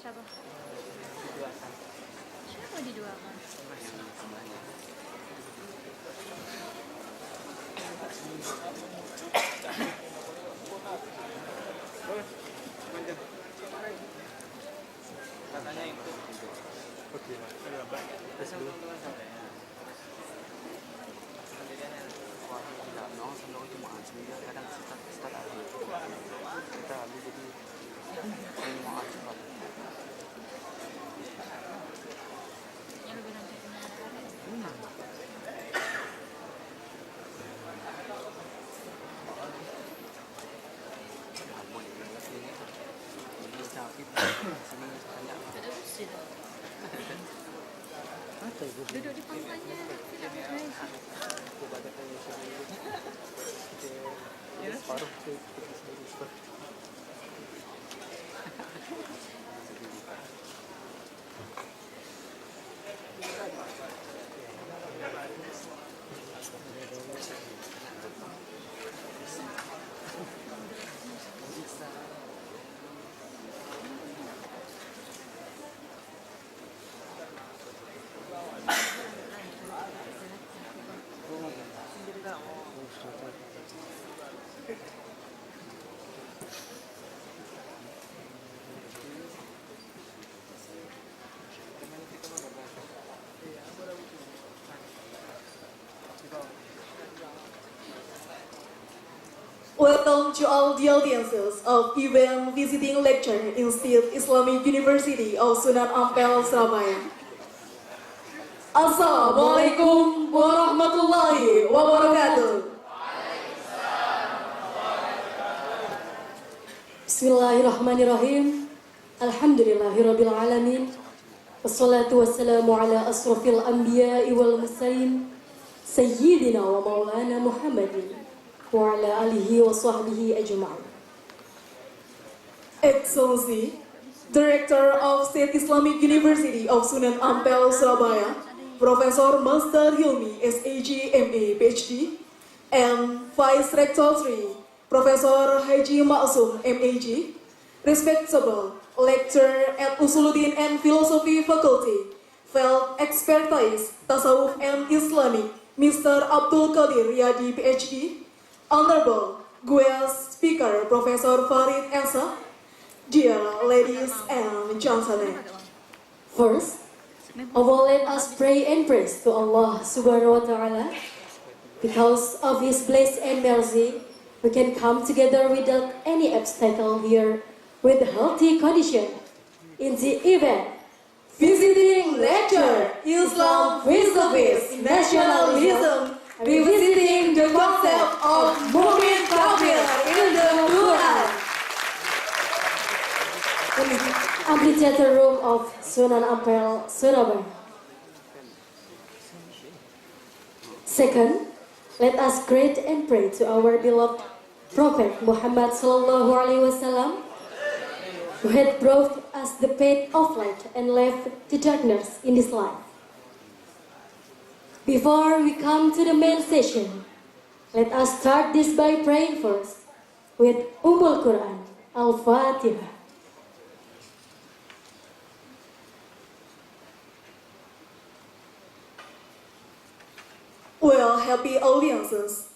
Siapa? Diduakan. Siapa diduakan? Yang sebelahnya. Katanya itu. Oke, Terus teman-teman sampai. Sendiriannya. Wah, tidak mau sama cuma sendiri. Kadang start habis. Kita habis jadi ini mau cepat. Yang lebih nanti tidak bersih dong. Duduk di pangkalnya tidak bersih. separuh Welcome to all the audiences of event visiting lecture in State Islamic University of Sunan Ampel, Surabaya. Assalamualaikum warahmatullahi wabarakatuh. Bismillahirrahmanirrahim. Alhamdulillahirabbil alamin. Wassalatu wassalamu ala asrofil anbiya'i wal mursalin sayyidina wa maulana Muhammadin wa ala alihi wa sahbihi ajma'in. Excellency, Director of State Islamic University of Sunan Ampel, Surabaya, Professor Master Hilmi, SAG, MA, PhD, and Vice Rector 3, Professor Haji Ma'asum, MAG, respectable lecturer at Usuluddin and Philosophy Faculty, Field Expertise, Tasawuf and Islamic, Mr. Abdul Qadir Yadi, PhD, Honorable Guest Speaker, Professor Farid Esack, dear ladies and gentlemen. First, let us pray and praise to Allah Subhanahu wa Ta'ala. Because of His blessing and mercy, we can come together without any obstacle here with healthy condition in the event visiting lecture Islam Face-to-Face Nationalism, revisiting the concept of moving kafir in the Quran. Amphitheater room of Sunan Ampel, Surabaya. Second, let us greet and pray to our beloved Prophet Muhammad sallallahu alaihi wasallam, who had brought us the path of light and left the darkness in this life. Before we come to the main session, let us start this by praying first with Quran, Al-Fatiha. Well, happy audiences.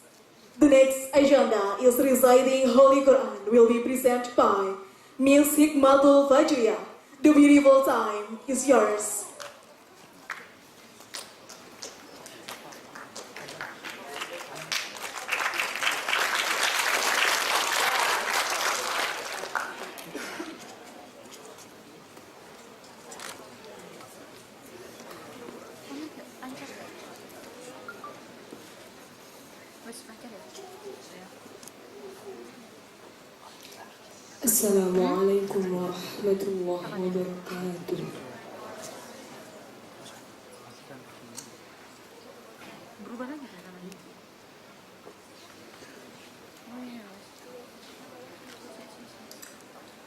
The next agenda is reciting Holy Quran will be presented by Miss Hikmatul Fajriyah. The beautiful time is yours. Assalamualaikum warahmatullahi wabarakatuh. Berubah lagi kan namanya? Oh iya.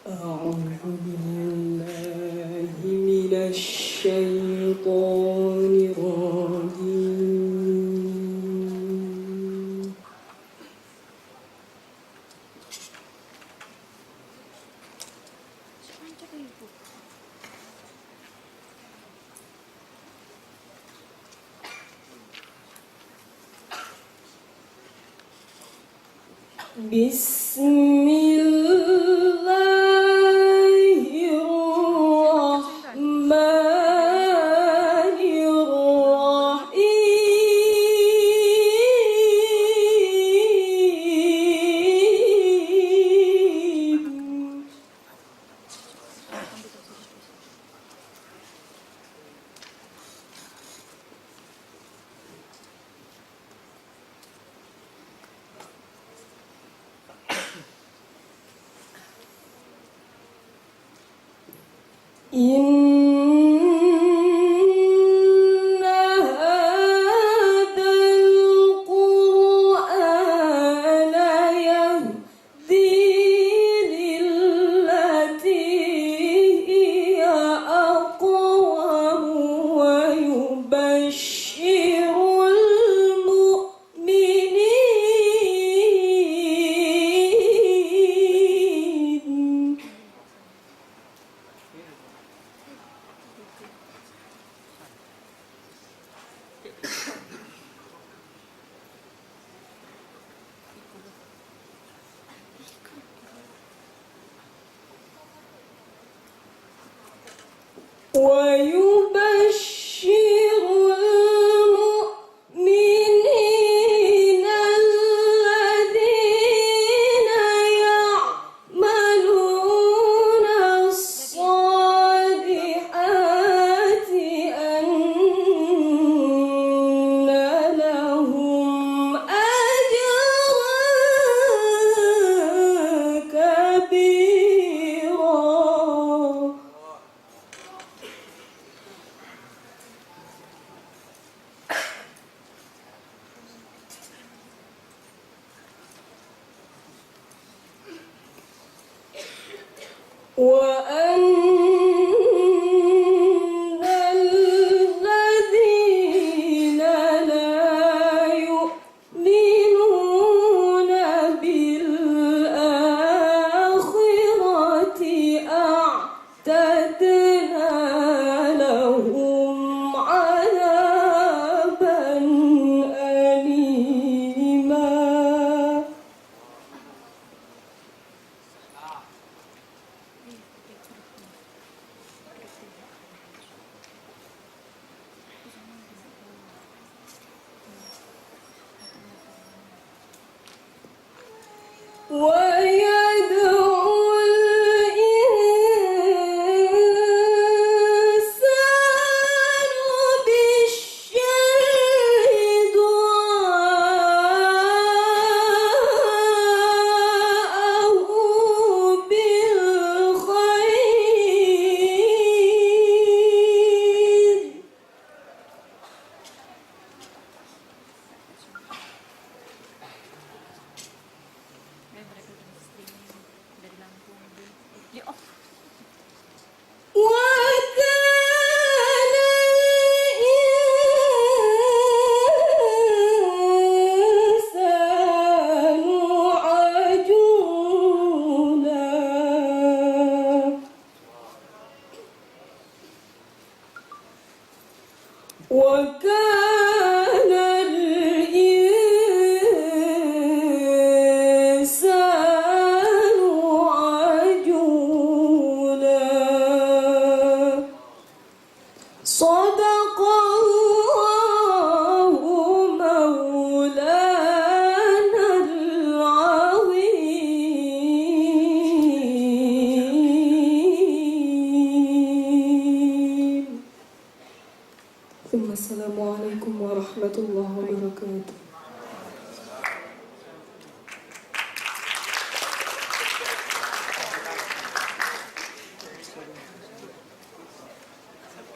A'udzu billahi minasy syaithanir rajim. Assalamualaikum warahmatullahi wabarakatuh.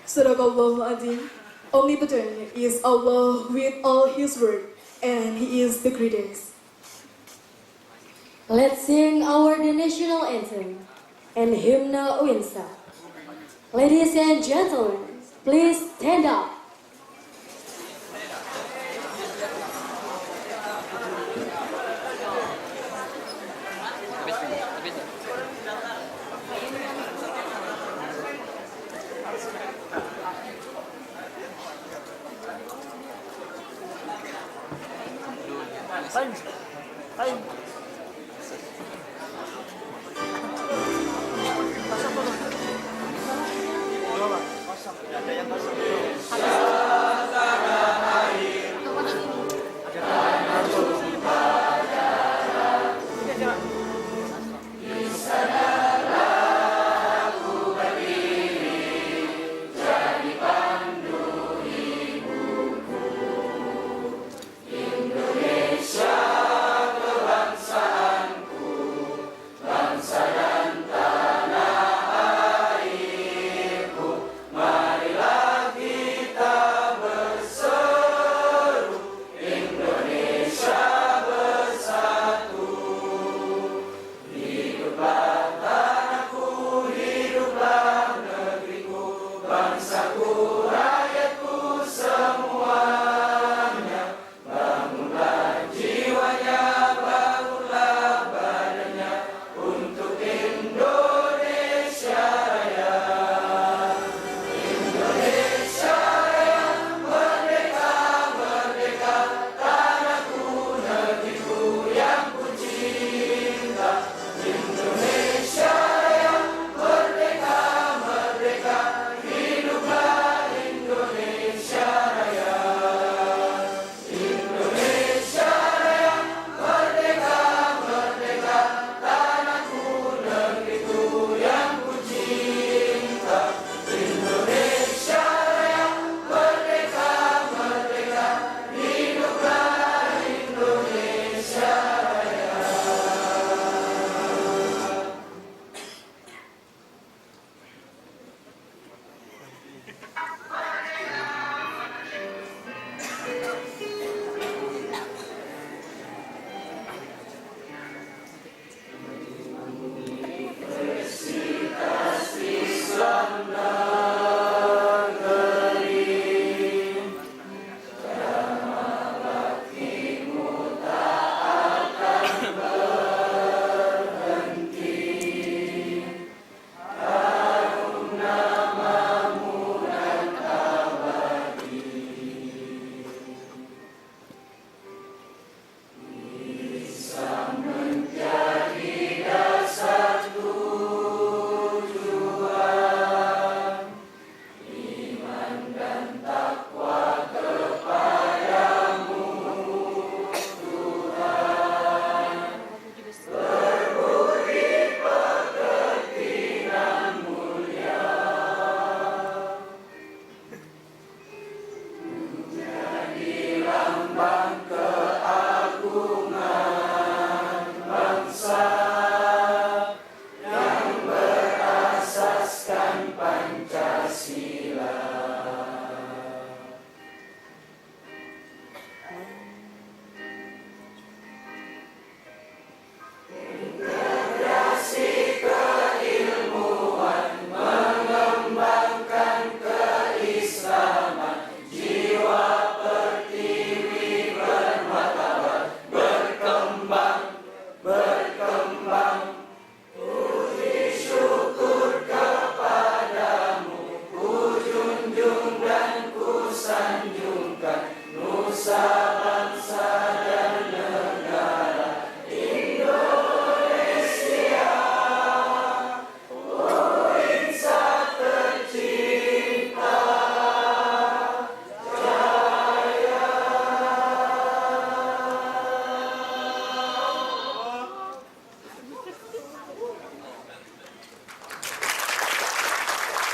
Sadaqallahu Azim. Omnipotent is Allah with all His word, and He is the greatest. Let's sing our national anthem and hymnal Winsa. Ladies and gentlemen, please stand up. Time.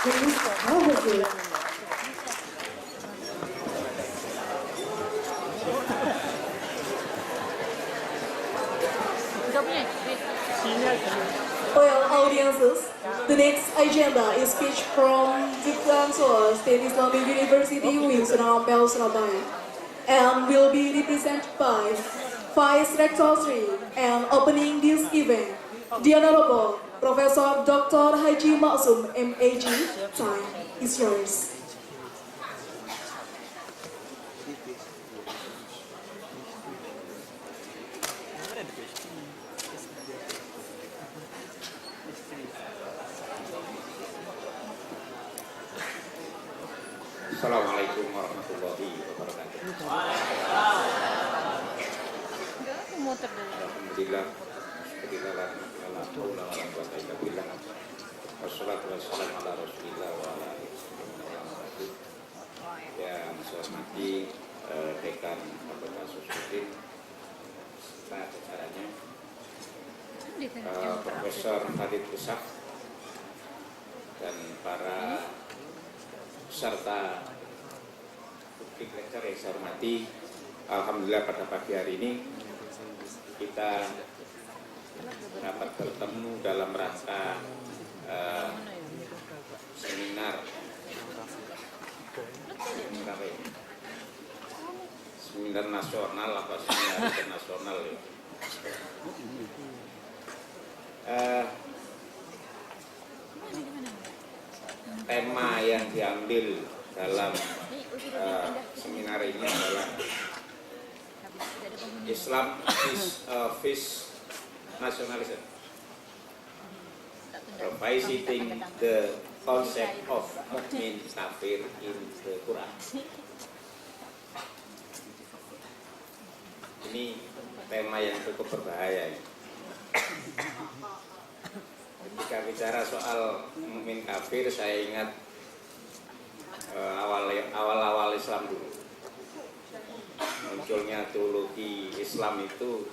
Please have a seat. Nggak punya. Well, audiences, the next agenda is speech from Jepang State Islamic University, Sunan Ampel, Surabaya, and will be represented by Vice Rector 3, and opening this event, the Honorable Professor Dr. Haji Maksum, MAG. Time is yours. Assalamualaikum warahmatullahi wabarakatuh. Enggak, aku motor dari Alhamdulillah. Wassalatu wassalamu ala Rasulillah wa ala alihi wasallam. Yang saya hormati Dekan Fakultas Sosiologi serta acaranya Profesor Farid Esack dan para peserta publik lecture yang saya hormati. Alhamdulillah pada pagi hari ini kita dapat bertemu dalam rangka seminar nasional atau seminar internasional ya. Tema yang diambil dalam seminar ini adalah Islam is a fish nationalism, revisiting the concept of mukmin kafir in the Quran. Ini tema yang cukup berbahaya. Ketika bicara soal mukmin kafir, saya ingat awal-awal Islam dulu. Munculnya teologi Islam itu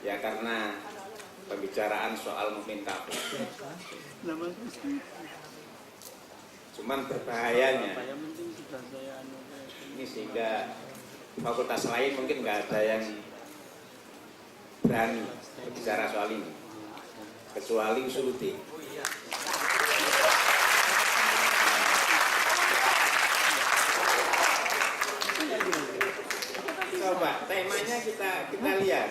ya karena pembicaraan soal mukmin kafir. Cuman berbahayanya ini sehingga fakultas lain mungkin nggak ada yang berani berbicara soal ini kecuali Usuluddin. Coba temanya kita lihat.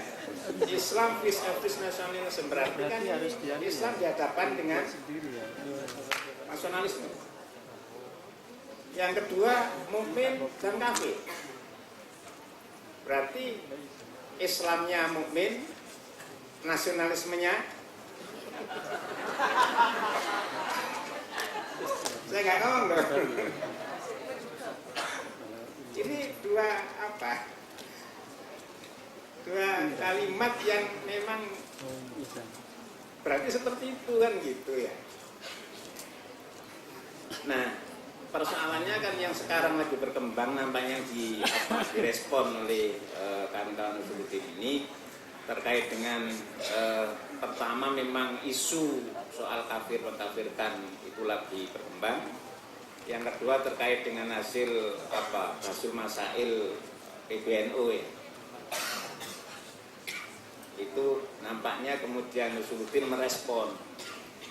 Islam is nasionalisme, berarti kan Islam dihadapkan dengan nasionalisme. Yang kedua mukmin dan kafir. Berarti Islamnya mukmin, nasionalismenya saya nggak ngomong dong. Ini dua kalimat yang memang berarti seperti itu kan gitu ya. Nah, persoalannya kan yang sekarang lagi berkembang nampaknya direspon oleh kawan-kawan Usuluddin ini terkait dengan pertama memang isu soal kafir mengkafirkan itu lagi berkembang. Yang kedua terkait dengan hasil masail PBNU ya. Itu nampaknya kemudian Usuluddin merespon.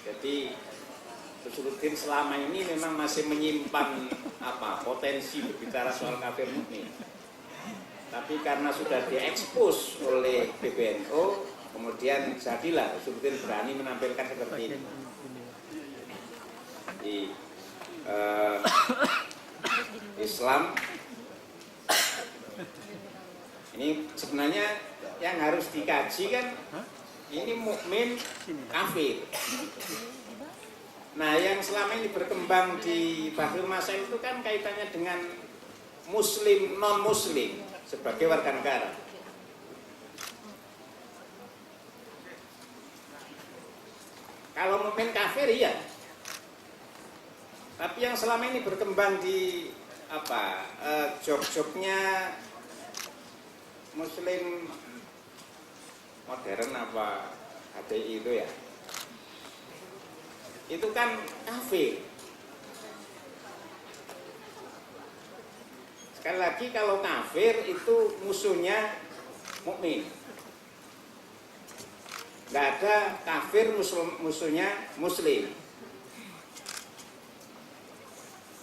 Jadi Usuluddin selama ini memang masih menyimpan potensi berbicara soal kafir mukmin. Tapi karena sudah diekspos oleh PBNU, kemudian jadilah Usuluddin berani menampilkan seperti ini. Di Islam ini sebenarnya yang harus dikaji kan ini mukmin kafir. Nah, yang selama ini berkembang di Bahrul Masail itu kan kaitannya dengan muslim, non-muslim sebagai warga negara. Kalau mukmin kafir iya. Tapi yang selama ini berkembang di job-jobnya muslim modern HDI itu ya. itu kan kafir. Sekali lagi, kalau kafir itu musuhnya mukmin. Nggak ada kafir musuhnya muslim.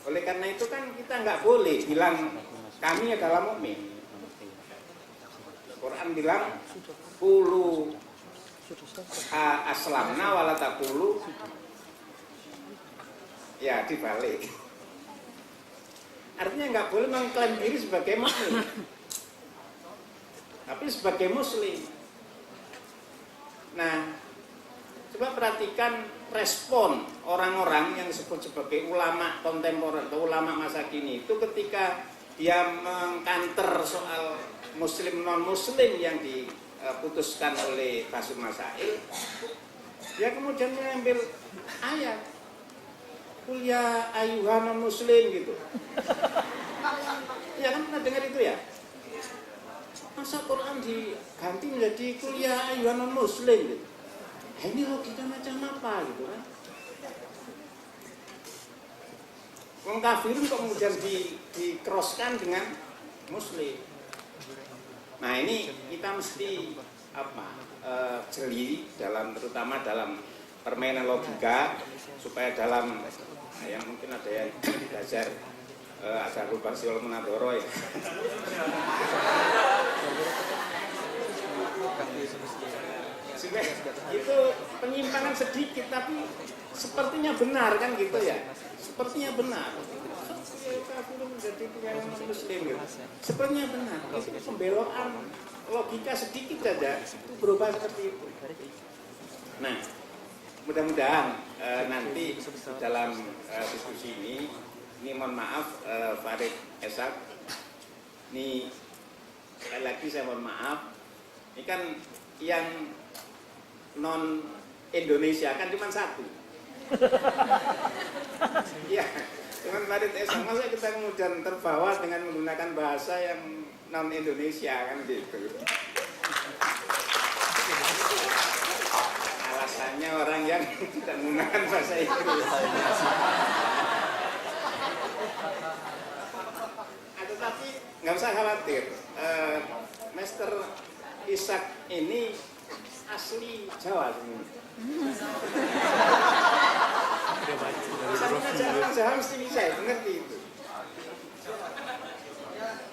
Oleh karena itu kan kita nggak boleh bilang kami adalah mukmin. Quran bilang qulu aslamna wala taqulu, ya dibalik. Artinya nggak boleh mengklaim diri sebagai mukmin, tapi sebagai muslim. Nah, coba perhatikan respon orang-orang yang disebut sebagai ulama kontemporer atau ulama masa kini itu ketika dia mengkanter soal muslim non muslim yang diputuskan oleh Basul Masail, dia kemudian mengambil ayat kuliah ayuhan non muslim gitu. Ya kan pernah dengar itu ya? Masa Quran diganti menjadi kuliah ayuhan non muslim gitu. Nah, ini logika macam apa gitu kan? Wong kafirun kok kemudian di-crosskan dengan muslim. Nah, ini kita mesti jeli terutama dalam permainan logika, supaya dalam yang mungkin ada yang belajar asal basil menadoro ya. Itu penyimpangan sedikit tapi sepertinya benar kan gitu ya. Sepertinya benar. Kafir menjadi penyayangan muslim gitu. Sepertinya benar. Itu pembelokan logika sedikit saja itu berubah seperti itu. Nah, mudah-mudahan nanti dalam diskusi ini mohon maaf Farid Esack, ini sekali lagi saya mohon maaf, ini kan yang non Indonesia kan cuma satu. Iya, cuman Farid Esack, masa kita kemudian terbawa dengan menggunakan bahasa yang non Indonesia kan gitu. Alasannya orang yang tidak menggunakan bahasa Inggris. Tetapi nggak usah khawatir, Master Esack ini asli Jawa semua. Orang Jawa mesti bisa, mengerti itu.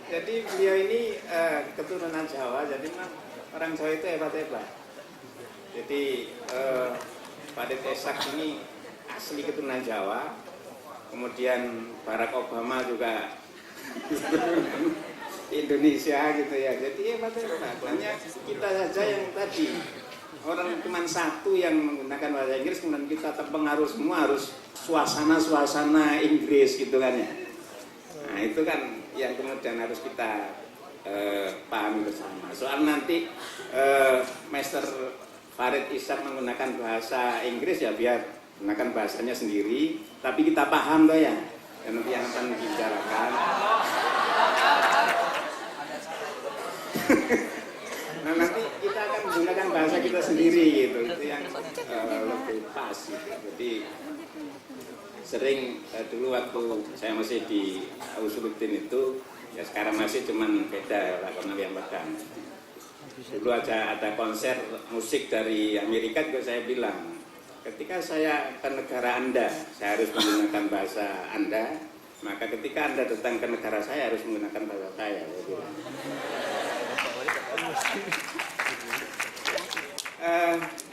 Jadi beliau ini keturunan Jawa, jadi orang Jawa itu hebat-hebat. Jadi Farid Esack ini asli keturunan Jawa, kemudian Barack Obama juga Indonesia gitu ya. Jadi hebat-hebat. Hanya kita saja yang tadi orang cuma satu yang menggunakan bahasa Inggris, kemudian kita terpengaruh semua harus suasana Inggris gitu kan ya. Nah itu kan yang kemudian harus kita pahami bersama. Soal nanti Master Farid Esack menggunakan bahasa Inggris ya biar menggunakan bahasanya sendiri, tapi kita paham loh ya. Dan nanti yang akan dibicarakan. Nah nanti kita akan menggunakan bahasa kita sendiri gitu, itu yang lebih pas gitu. Jadi sering dulu waktu saya masih di Usuluddin itu, ya sekarang masih cuman beda karena yang pegang. Dulu aja ada konser musik dari Amerika juga saya bilang, ketika saya ke negara Anda, saya harus menggunakan bahasa Anda, maka ketika Anda datang ke negara saya harus menggunakan bahasa saya bilang.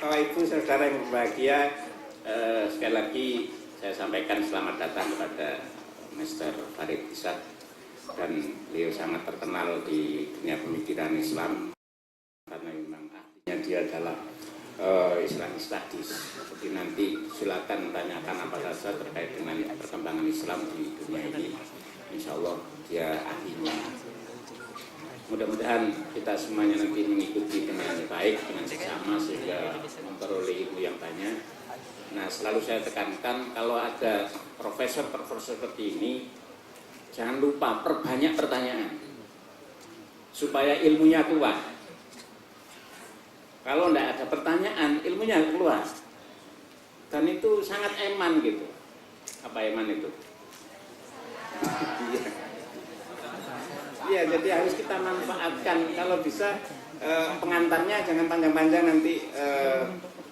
Bapak Ibu saudara yang berbahagia, sekali lagi saya sampaikan selamat datang kepada Master Farid Esack, dan beliau sangat terkenal di dunia pemikiran Islam karena memang artinya dia adalah Islamic Studies. Jadi nanti silakan tanyakan apa saja terkait dengan perkembangan Islam di dunia ini. Insya Allah dia ahlinya. Mudah-mudahan kita semuanya nanti mengikuti dengan baik, dengan seksama sehingga memperoleh ilmu yang banyak. Nah, selalu saya tekankan kalau ada profesor seperti ini, jangan lupa perbanyak pertanyaan supaya ilmunya keluar. Kalau tidak ada pertanyaan, ilmunya keluar. dan itu sangat eman gitu. Apa eman itu? Iya, jadi harus kita manfaatkan. Kalau bisa pengantarnya jangan panjang-panjang, nanti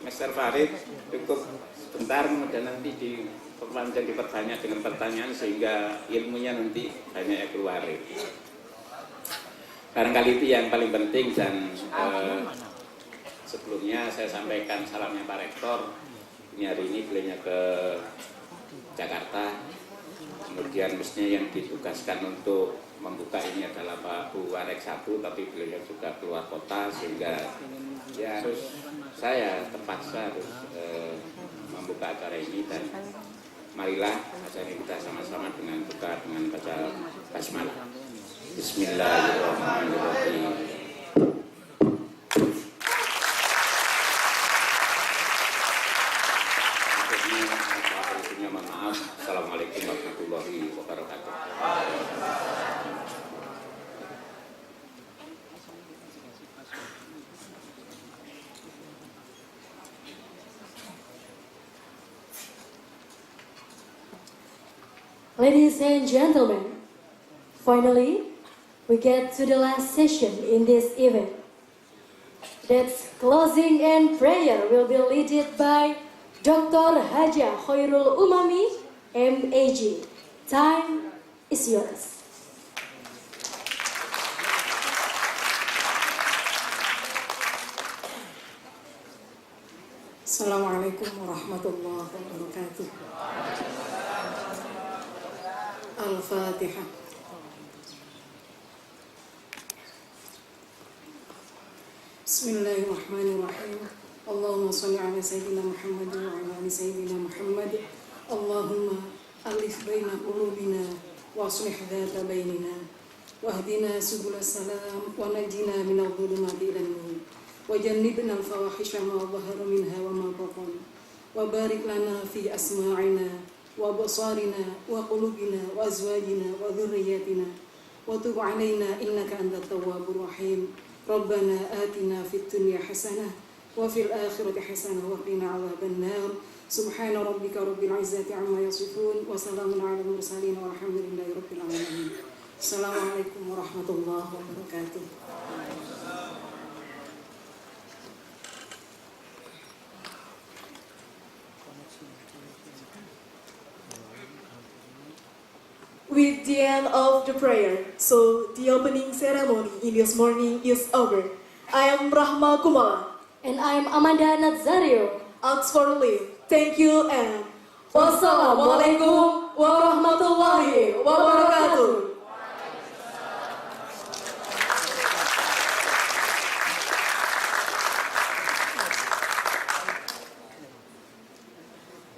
Mr. Farid cukup sebentar, kemudian nanti diperbanyak dengan pertanyaan sehingga ilmunya nanti banyak keluar. Barangkali itu yang paling penting. Dan sebelumnya saya sampaikan salamnya Pak Rektor. Ini hari ini beliaunya ke Jakarta. Kemudian mestinya yang ditugaskan untuk membuka ini adalah Pak Bu Warek 1, tapi beliau juga keluar kota, sehingga ya saya terpaksa harus membuka acara ini. Dan marilah acara ini kita sama-sama dengan buka dengan baca basmalah. Bismillahirrahmanirrahim. Maaf. Assalamualaikum warahmatullahi wabarakatuh. Ladies and gentlemen, finally, we get to the last session in this event. That's closing and prayer will be led by Dr. Haja Khairul Umami, MAG. Time is yours. Assalamualaikum warahmatullahi wabarakatuh. Al-Fatihah. Bismillahirrahmanirrahim. Allahumma salli ala Sayyidina Muhammad wa ala ali Sayyidina Muhammad. Allahumma alif baina qulubina wa aslih dhata bainina wahdina subul salam wa najina minal dhulumati ilan nur wa jannibna al-fawahisha ma dhahara minha wa ma batan wa barik lana fi asma'ina wa basarina wa qulubina wa azwajina wa dhurriyyatina wa tub alaina innaka antat tawwabur rahim. Rabbana atina fid dunya hasanah wa fil akhirati hasanah wa qina adzaban nar. Subhana rabbika rabbil izzati amma yasifun wa salamun alal mursalin walhamdulillahi rabbil alamin. Assalamualaikum warahmatullahi wabarakatuh. With the end of the prayer, so the opening ceremony in this morning is over. I am Rahma Kumala. And I am Amanda Nazario. Ask for leave. Thank you and wassalamualaikum warahmatullahi wabarakatuh.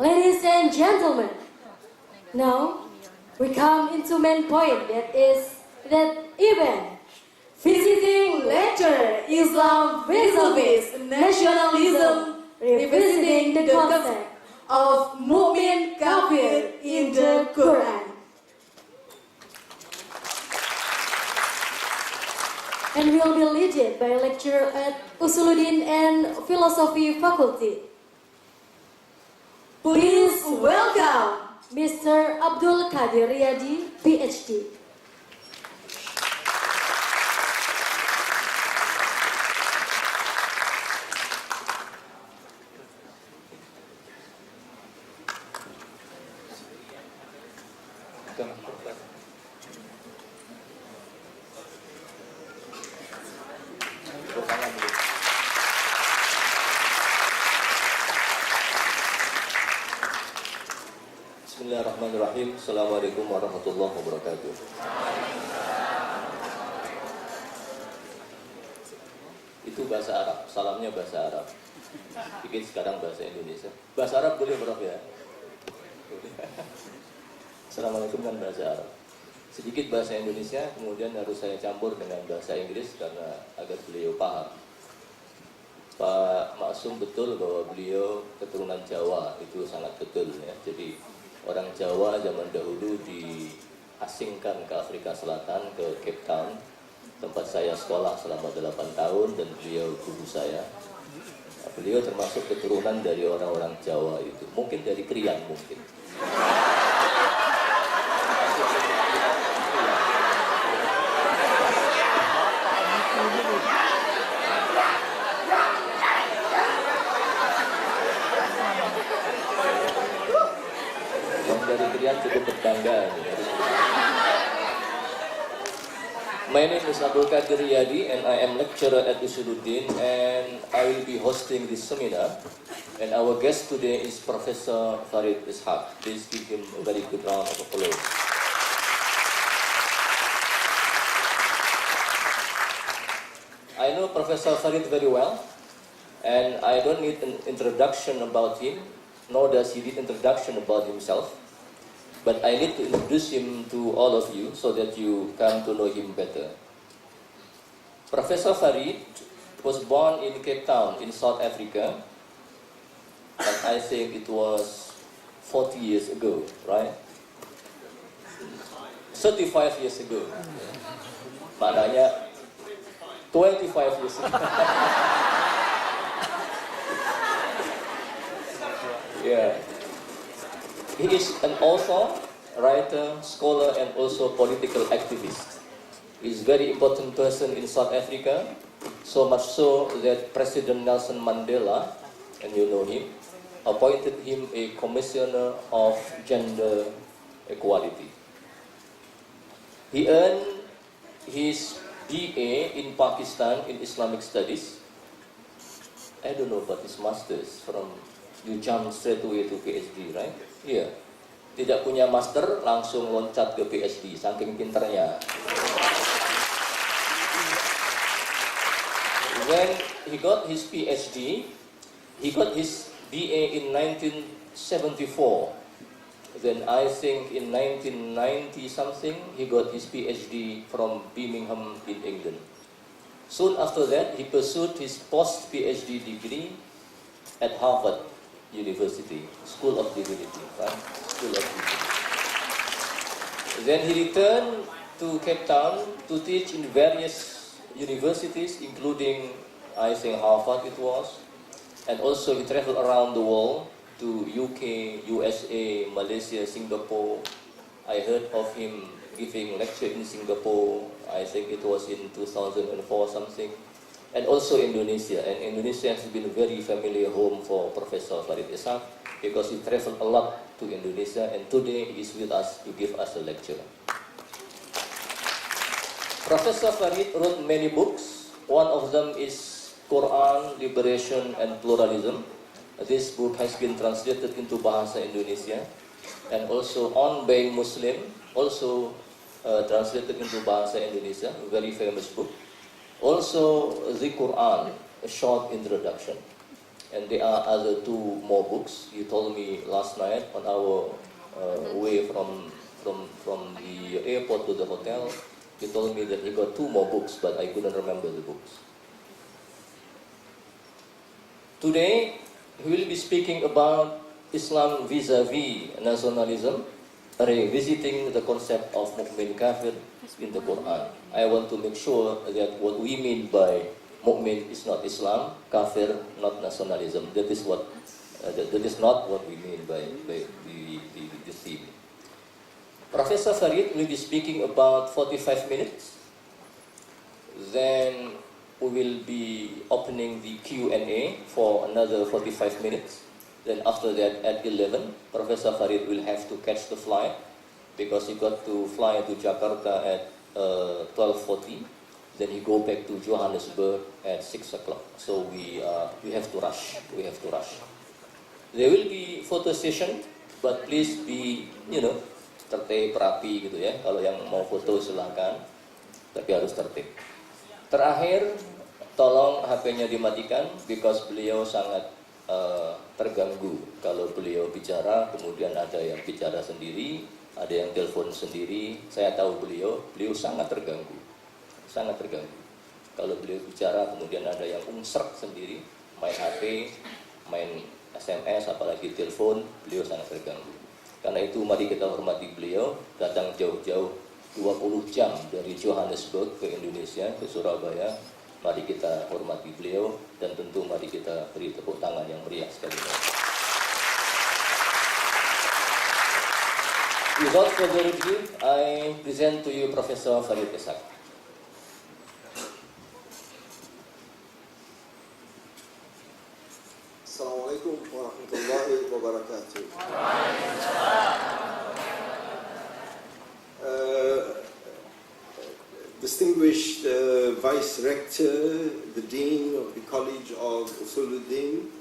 Ladies and gentlemen, now we come into main point, that is that event. Visiting lecture, Islam vis-a-vis nationalism, revisiting the concept of mu'min kafir in the Quran. And will be led by lecturer at Usuluddin and Philosophy Faculty. Please welcome Mr. Abdul Qadir Riyadi, PhD. Bismillahirrahmanirrahim. Assalamualaikum warahmatullahi wabarakatuh. Itu bahasa Arab, salamnya bahasa Arab. Bikin sekarang bahasa Indonesia. Bahasa Arab boleh, Prof, ya? Boleh. Assalamualaikum kan bahasa Arab. Sedikit bahasa Indonesia, kemudian harus saya campur dengan bahasa Inggris karena agar beliau paham. Pak Maksum betul bahwa beliau keturunan Jawa, itu sangat betul ya. Jadi orang Jawa zaman dahulu diasingkan ke Afrika Selatan, ke Cape Town, tempat saya sekolah selama 8 tahun dan beliau guru saya. Beliau termasuk keturunan dari orang-orang Jawa itu, mungkin dari Krian mungkin. Yang dari Krian cukup berbangga. My name is Abdul Qadir Riyadi and I am lecturer at Usuluddin and I will be hosting this seminar. And our guest today is Professor Farid Esack. Please give him a very good round of applause. I know Professor Farid very well and I don't need an introduction about him, nor does he need introduction about himself. But I need to introduce him to all of you so that you come to know him better. Professor Farid was born in Cape Town in South Africa, and I think it was 40 years ago, right? 35 years ago. Maknanya 25 years ago. Yeah. He is an author, writer, scholar, and also political activist. He is a very important person in South Africa, so much so that President Nelson Mandela, and you know him, appointed him a commissioner of gender equality. He earned his BA in Pakistan in Islamic Studies. I don't know about his master's from, you jump straight away to PhD, right? Iya, tidak punya master langsung loncat ke PhD, saking pinternya. When he got his PhD, he got his BA in 1974. Then I think in 1990 something, he got his PhD from Birmingham in England. Soon after that, he pursued his post-PhD degree at Harvard University, School of Divinity, right? School of Divinity. Then he returned to Cape Town to teach in various universities, including, I think, Harvard it was, and also he traveled around the world to UK, USA, Malaysia, Singapore. I heard of him giving lecture in Singapore, I think it was in 2004 something. And also Indonesia, and Indonesia has been a very familiar home for Professor Farid Esack because he traveled a lot to Indonesia, and today he is with us to give us a lecture. Professor Farid wrote many books. One of them is Quran, Liberation and Pluralism. This book has been translated into Bahasa Indonesia, and also On Being Muslim, also translated into Bahasa Indonesia, a very famous book. Also, the Quran, a short introduction. And there are other two more books. You told me last night on our way from the airport to the hotel, you told me that he got two more books, but I couldn't remember the books. Today, he will be speaking about Islam vis-a-vis nationalism, revisiting the concept of mu'min kafir in the Quran. I want to make sure that what we mean by mu'min is not Islam, kafir not nationalism. That is not what we mean by the theme. Professor Farid will be speaking about 45 minutes. Then we will be opening the Q&A for another 45 minutes. Then after that, at 11, Professor Farid will have to catch the flight because he got to fly to Jakarta at 12:40. Then he go back to Johannesburg at 6 o'clock. So we have to rush. There will be photo session, but please be, tertib, rapi gitu ya. Kalau yang mau foto silahkan, tapi harus tertib. Terakhir, tolong HP-nya dimatikan because beliau sangat terganggu kalau beliau bicara, kemudian ada yang bicara sendiri, ada yang telepon sendiri. Saya tahu beliau sangat terganggu. Kalau beliau bicara, kemudian ada yang umsrek sendiri, main HP, main SMS, apalagi telepon, beliau sangat terganggu. Karena itu mari kita hormati beliau, datang jauh-jauh 20 jam dari Johannesburg ke Indonesia, ke Surabaya, Mari kita hormati beliau dan tentu mari kita beri tepuk tangan yang meriah sekali lagi. Without further ado, I present to you Professor Farid Esack. Assalamualaikum warahmatullahi wabarakatuh. Distinguished Vice Rector, the Dean of the College of Usuluddin,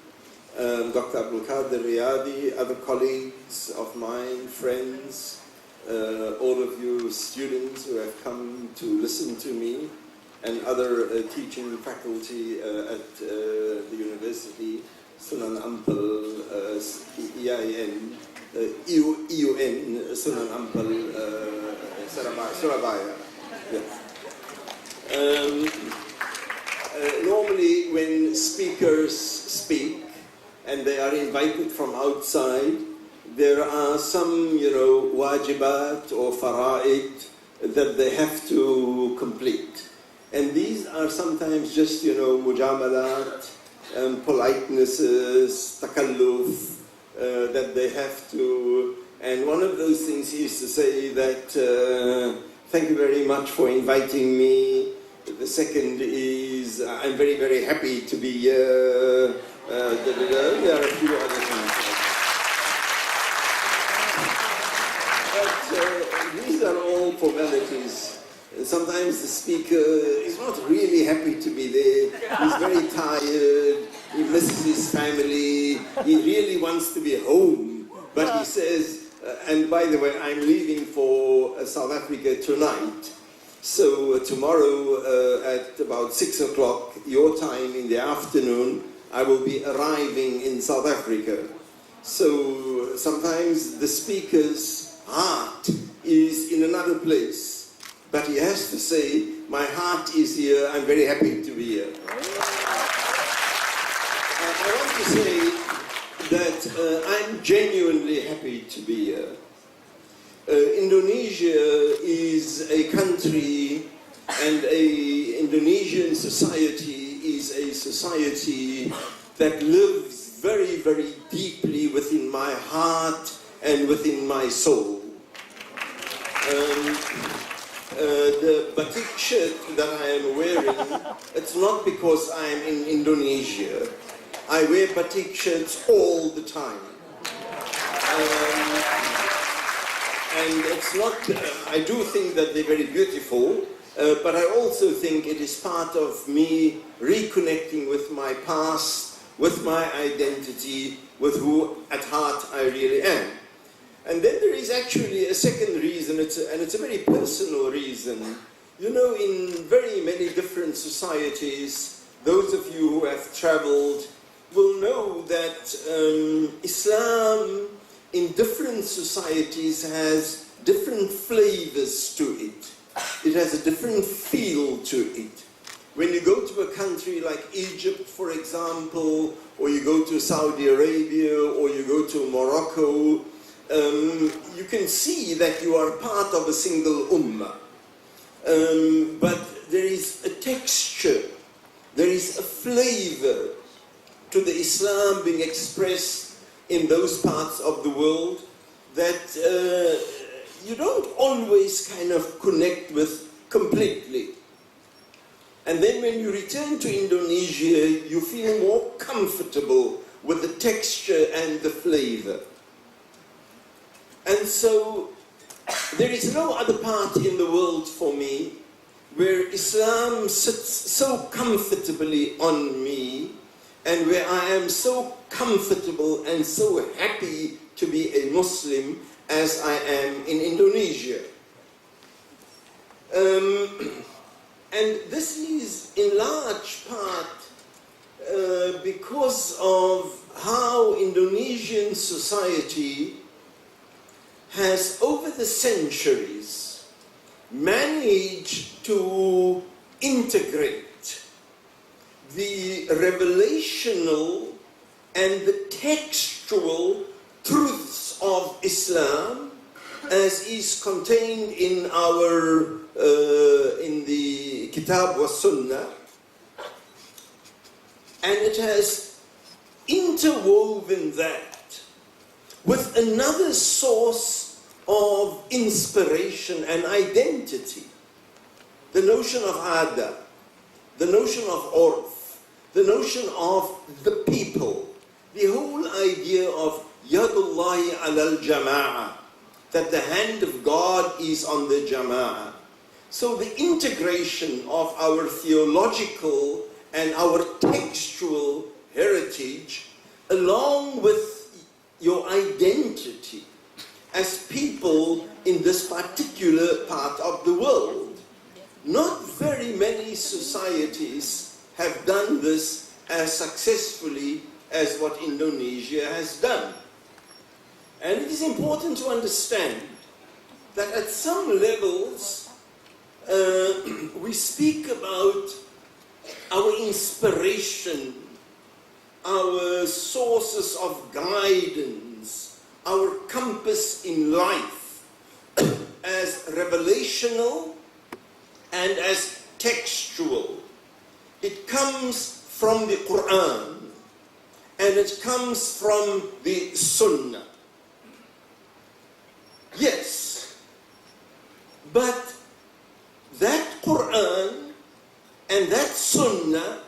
Dr. Abdul Qadir Riyadi, other colleagues of mine, friends, all of you students who have come to listen to me, and other teaching faculty at the university, Sunan Ampel, EIN, EUN, Sunan Ampel, Surabaya. Yeah. Normally when speakers speak and they are invited from outside, there are some, wajibat or fara'id that they have to complete. And these are sometimes just, mujamalat, politenesses, takalluf, that they have to. And one of those things is to say that, thank you very much for inviting me. The second is, I'm very, very happy to be here. There are a few other things. But these are all formalities. Sometimes the speaker is not really happy to be there. He's very tired. He misses his family. He really wants to be home. But he says, and by the way, I'm leaving for South Africa tonight. So tomorrow at about 6 o'clock, your time in the afternoon, I will be arriving in South Africa. So sometimes the speaker's heart is in another place. But he has to say, my heart is here, I'm very happy to be here. I want to say that I'm genuinely happy to be here. Indonesia is a country, and Indonesian society is a society that lives very, very deeply within my heart and within my soul. The batik shirt that I am wearing, it's not because I am in Indonesia. I wear batik shirts all the time. And it's not, I do think that they're very beautiful, but I also think it is part of me reconnecting with my past, with my identity, with who at heart I really am. And then there is actually a second reason, and it's a very personal reason. In very many different societies, those of you who have traveled will know that Islam in different societies has different flavors to it. It has a different feel to it. When you go to a country like Egypt, for example, or you go to Saudi Arabia, or you go to Morocco, you can see that you are part of a single ummah. But there is a texture, there is a flavor to the Islam being expressed in those parts of the world that you don't always kind of connect with completely. And then when you return to Indonesia, you feel more comfortable with the texture and the flavor. And so there is no other part in the world for me where Islam sits so comfortably on me, and where I am so comfortable and so happy to be a Muslim as I am in Indonesia. And this is in large part because of how Indonesian society has over the centuries managed to integrate the revelational and the textual truths of Islam as is contained in our in the Kitab wa Sunnah, and it has interwoven that with another source of inspiration and identity. The notion of ada, the notion of urf, the notion of the people, the whole idea of yadullahi ala al-jama'ah, that the hand of God is on the jama'ah. So the integration of our theological and our textual heritage, along with your identity as people in this particular part of the world. Not very many societies have done this as successfully as what Indonesia has done. And it is important to understand that at some levels, we speak about our inspiration, our sources of guidance, our compass in life as revelational and as textual. It comes from the Quran and it comes from the Sunnah. Yes, but that Quran and that Sunnah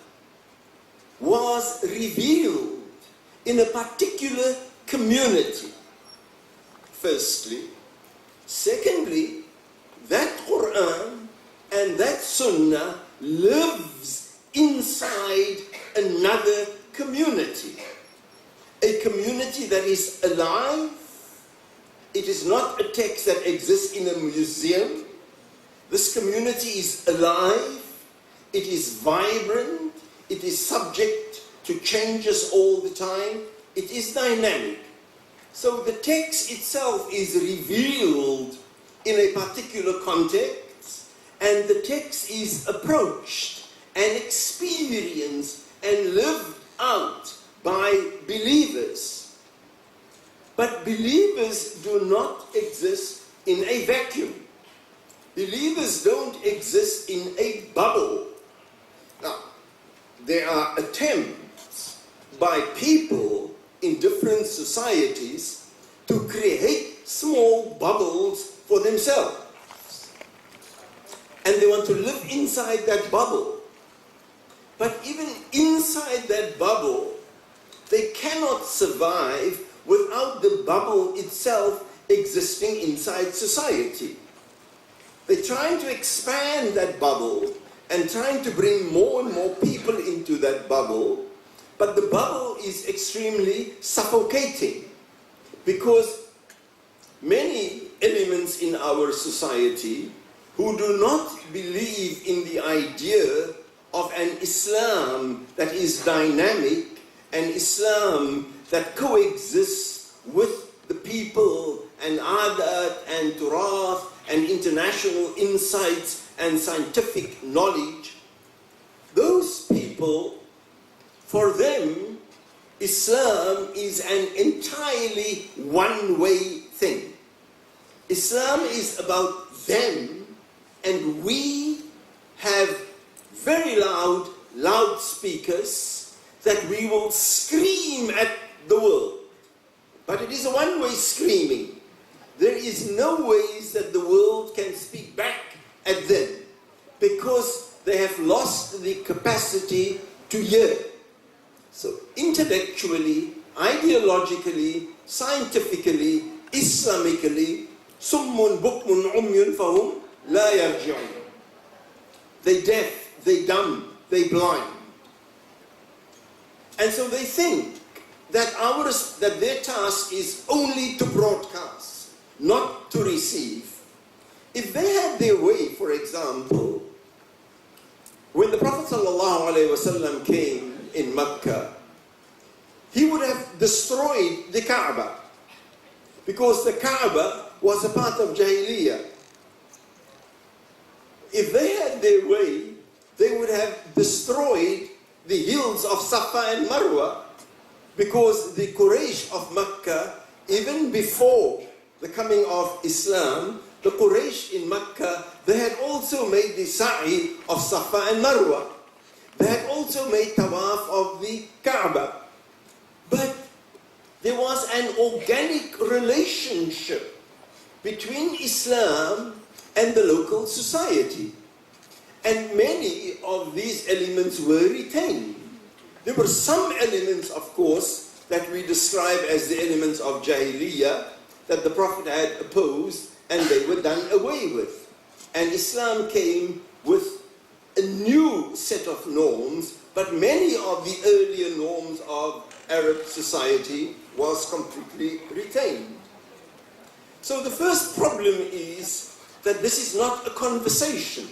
was revealed in a particular community, firstly. Secondly, that Quran and that Sunnah lives inside another community. A community that is alive. It is not a text that exists in a museum. This community is alive. It is vibrant. It is subject to changes all the time. It is dynamic. So the text itself is revealed in a particular context, and the text is approached and experienced and lived out by believers. But believers do not exist in a vacuum. Believers don't exist in a bubble. Now, there are attempts by people in different societies to create small bubbles for themselves. And they want to live inside that bubble. But even inside that bubble, they cannot survive without the bubble itself existing inside society. They're trying to expand that bubble and trying to bring more and more people into that bubble, but the bubble is extremely suffocating because many elements in our society who do not believe in the idea of an Islam that is dynamic, an Islam that coexists with the people and adat and turath and international insights and scientific knowledge, those people, for them, Islam is an entirely one-way thing. Islam is about them, and we have very loud loudspeakers that we will scream at the world. But it is a one-way screaming. There is no ways that the world can speak back at them because they have lost the capacity to hear. So intellectually, ideologically, scientifically, Islamically, summun bukmun umyun fahum la yarji'un. They deaf, they dumb, they blind. And so they think that their task is only to broadcast, not to receive. If they had their way, for example, when the Prophet ﷺ came in Mecca, he would have destroyed the Kaaba because the Kaaba was a part of Jahiliyyah. If they had their way, they would have destroyed the hills of Safa and Marwa because the Quraysh of Mecca, even before the coming of Islam, the Quraysh in Mecca, they had also made the sa'i of Safa and Marwa. They had also made tawaf of the Kaaba. But there was an organic relationship between Islam and the local society. And many of these elements were retained. There were some elements, of course, that we describe as the elements of Jahiliyyah that the Prophet had opposed, and they were done away with. And Islam came with a new set of norms, but many of the earlier norms of Arab society was completely retained. So the first problem is that this is not a conversation.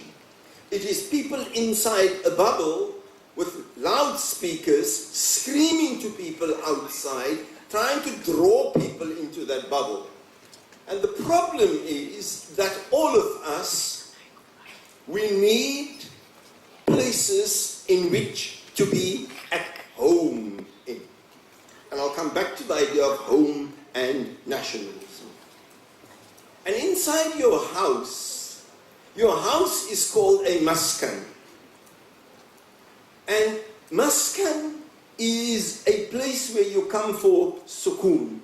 It is people inside a bubble with loudspeakers screaming to people outside, trying to draw people into that bubble. And the problem is that all of us, we need places in which to be at home in. And I'll come back to the idea of home and nationalism. And inside your house is called a maskan. And maskan is a place where you come for sukoon,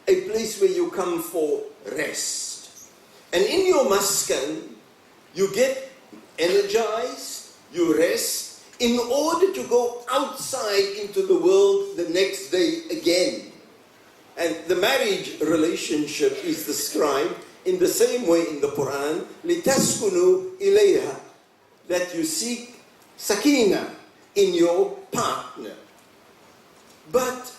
a place where you come for rest. And in your maskan, you get energized, you rest, in order to go outside into the world the next day again. And the marriage relationship is described in the same way in the Quran, لِتَسْكُنُوا إِلَيْهَا, that you seek sakina in your partner. But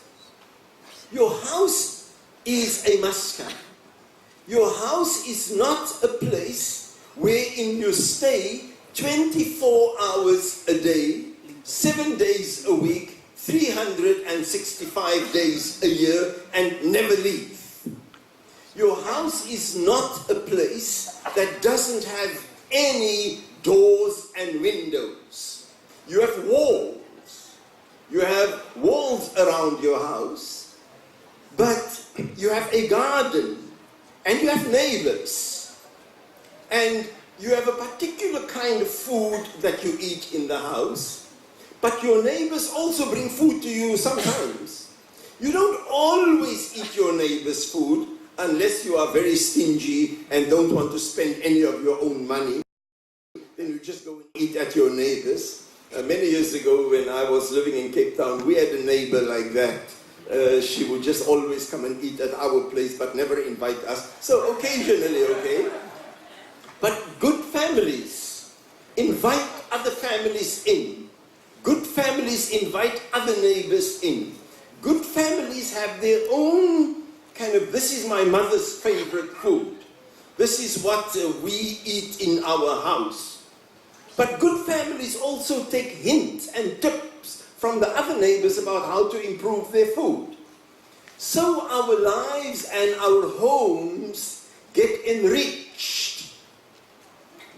your house is a maskan. Your house is not a place wherein you stay 24 hours a day, 7 days a week, 365 days a year, and never leave. Your house is not a place that doesn't have any doors and windows. You have walls. You have walls around your house, but you have a garden, and you have neighbors, and you have a particular kind of food that you eat in the house, but your neighbors also bring food to you sometimes. You don't always eat your neighbor's food unless you are very stingy and don't want to spend any of your own money. Then you just go and eat at your neighbor's. Many years ago when I was living in Cape Town, we had a neighbor like that. She would just always come and eat at our place but never invite us. So occasionally, okay. But good families invite other families in. Good families invite other neighbors in. Good families have their own kind of, this is my mother's favorite food. This is what we eat in our house. But good families also take hints and tips from the other neighbors about how to improve their food. So our lives and our homes get enriched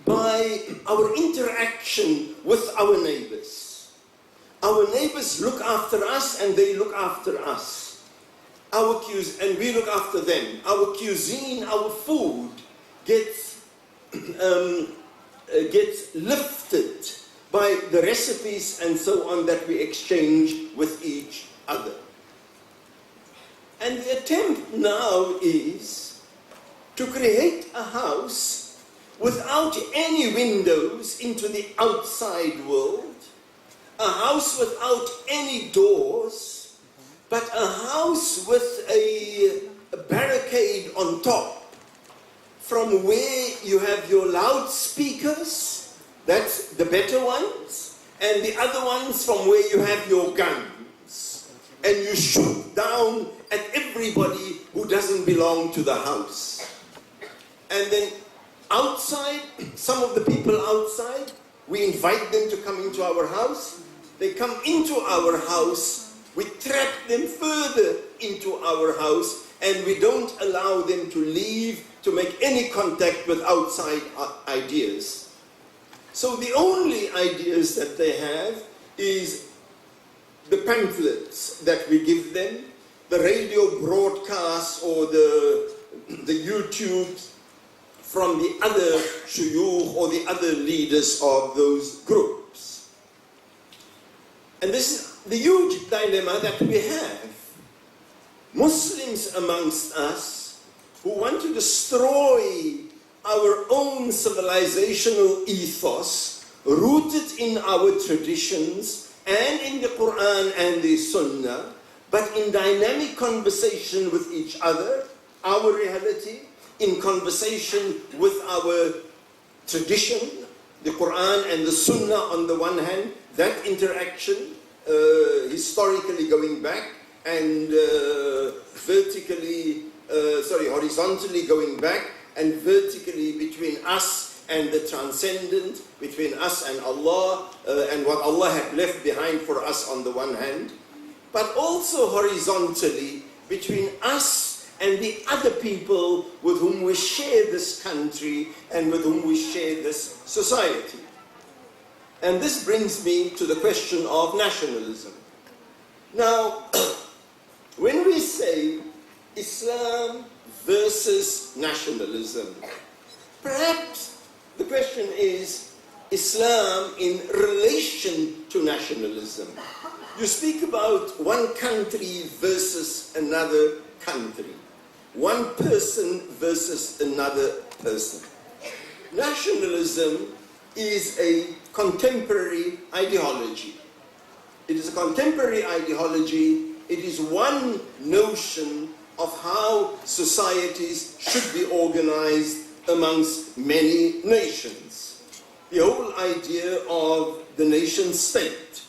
by our interaction with our neighbors. Our neighbors look after us and they look after us. And we look after them. Our cuisine, our food gets lifted by the recipes and so on that we exchange with each other. And the attempt now is to create a house without any windows into the outside world, a house without any doors, but a house with a barricade on top, from where you have your loudspeakers, that's the better ones, and the other ones from where you have your guns. And you shoot down at everybody who doesn't belong to the house. And then outside, some of the people outside, we invite them to come into our house. They come into our house, we trap them further into our house, and we don't allow them to leave, to make any contact with outside ideas. So the only ideas that they have is the pamphlets that we give them, the radio broadcasts or the YouTube from the other shuyukh or the other leaders of those groups. And this is the huge dilemma that we have. Muslims amongst us who want to destroy our own civilizational ethos, rooted in our traditions and in the Quran and the Sunnah, but in dynamic conversation with each other, our reality, in conversation with our tradition, the Quran and the Sunnah on the one hand, that interaction, historically going back, and horizontally going back, and vertically between us and the transcendent, between us and Allah, and what Allah had left behind for us on the one hand, but also horizontally between us and the other people with whom we share this country and with whom we share this society. And this brings me to the question of nationalism. Now, when we say Islam versus nationalism, perhaps the question is Islam in relation to nationalism. You speak about one country versus another country, one person versus another person. Nationalism is a contemporary ideology. It is a contemporary ideology. It is one notion of how societies should be organized amongst many nations. The whole idea of the nation state.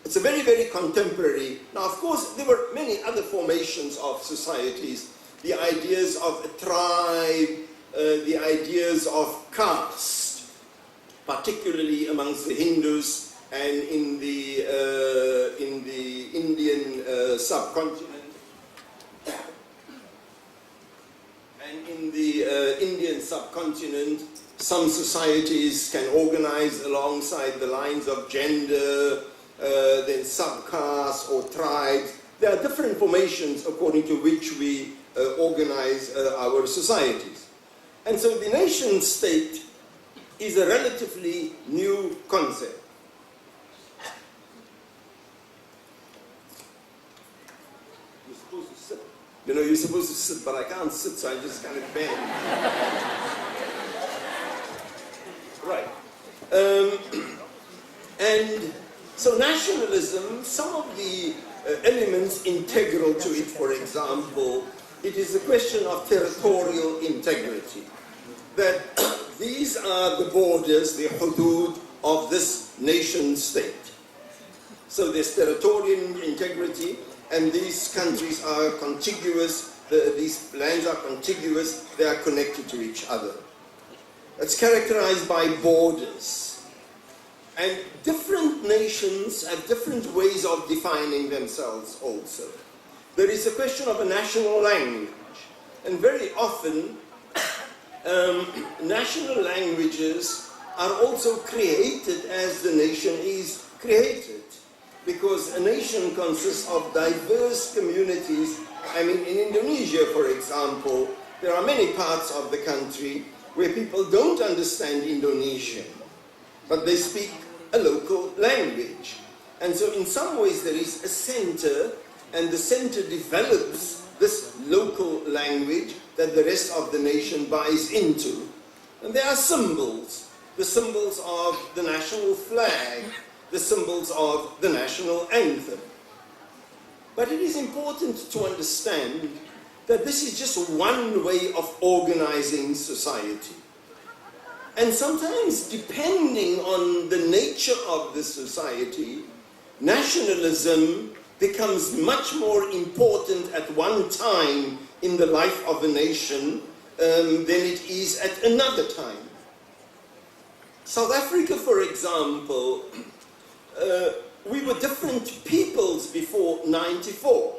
It's a very, very contemporary. Now, of course, there were many other formations of societies. The ideas of a tribe, the ideas of caste, particularly amongst the Hindus and in the Indian subcontinent. And in the Indian subcontinent, some societies can organize alongside the lines of gender, then subcastes or tribes. There are different formations according to which we organize our societies. And so the nation state is a relatively new concept. You're supposed to sit. You know, you're supposed to sit, but I can't sit, so I just kind of bend. Right. And so nationalism, some of the elements integral to it, for example, it is a question of territorial integrity. That these are the borders, the hudud of this nation state. So there's territorial integrity, and these countries are contiguous, these lands are contiguous, they are connected to each other. It's characterized by borders. And different nations have different ways of defining themselves also. There is a question of a national language. And very often, national languages are also created as the nation is created. Because a nation consists of diverse communities. I mean, in Indonesia, for example, there are many parts of the country where people don't understand Indonesian, but they speak a local language. And so in some ways there is a center, and the center develops this local language that the rest of the nation buys into. And there are symbols, the symbols of the national flag, the symbols of the national anthem. But it is important to understand that this is just one way of organizing society. And sometimes, depending on the nature of the society, nationalism becomes much more important at one time in the life of a nation than it is at another time. South Africa, for example, we were different peoples before '94.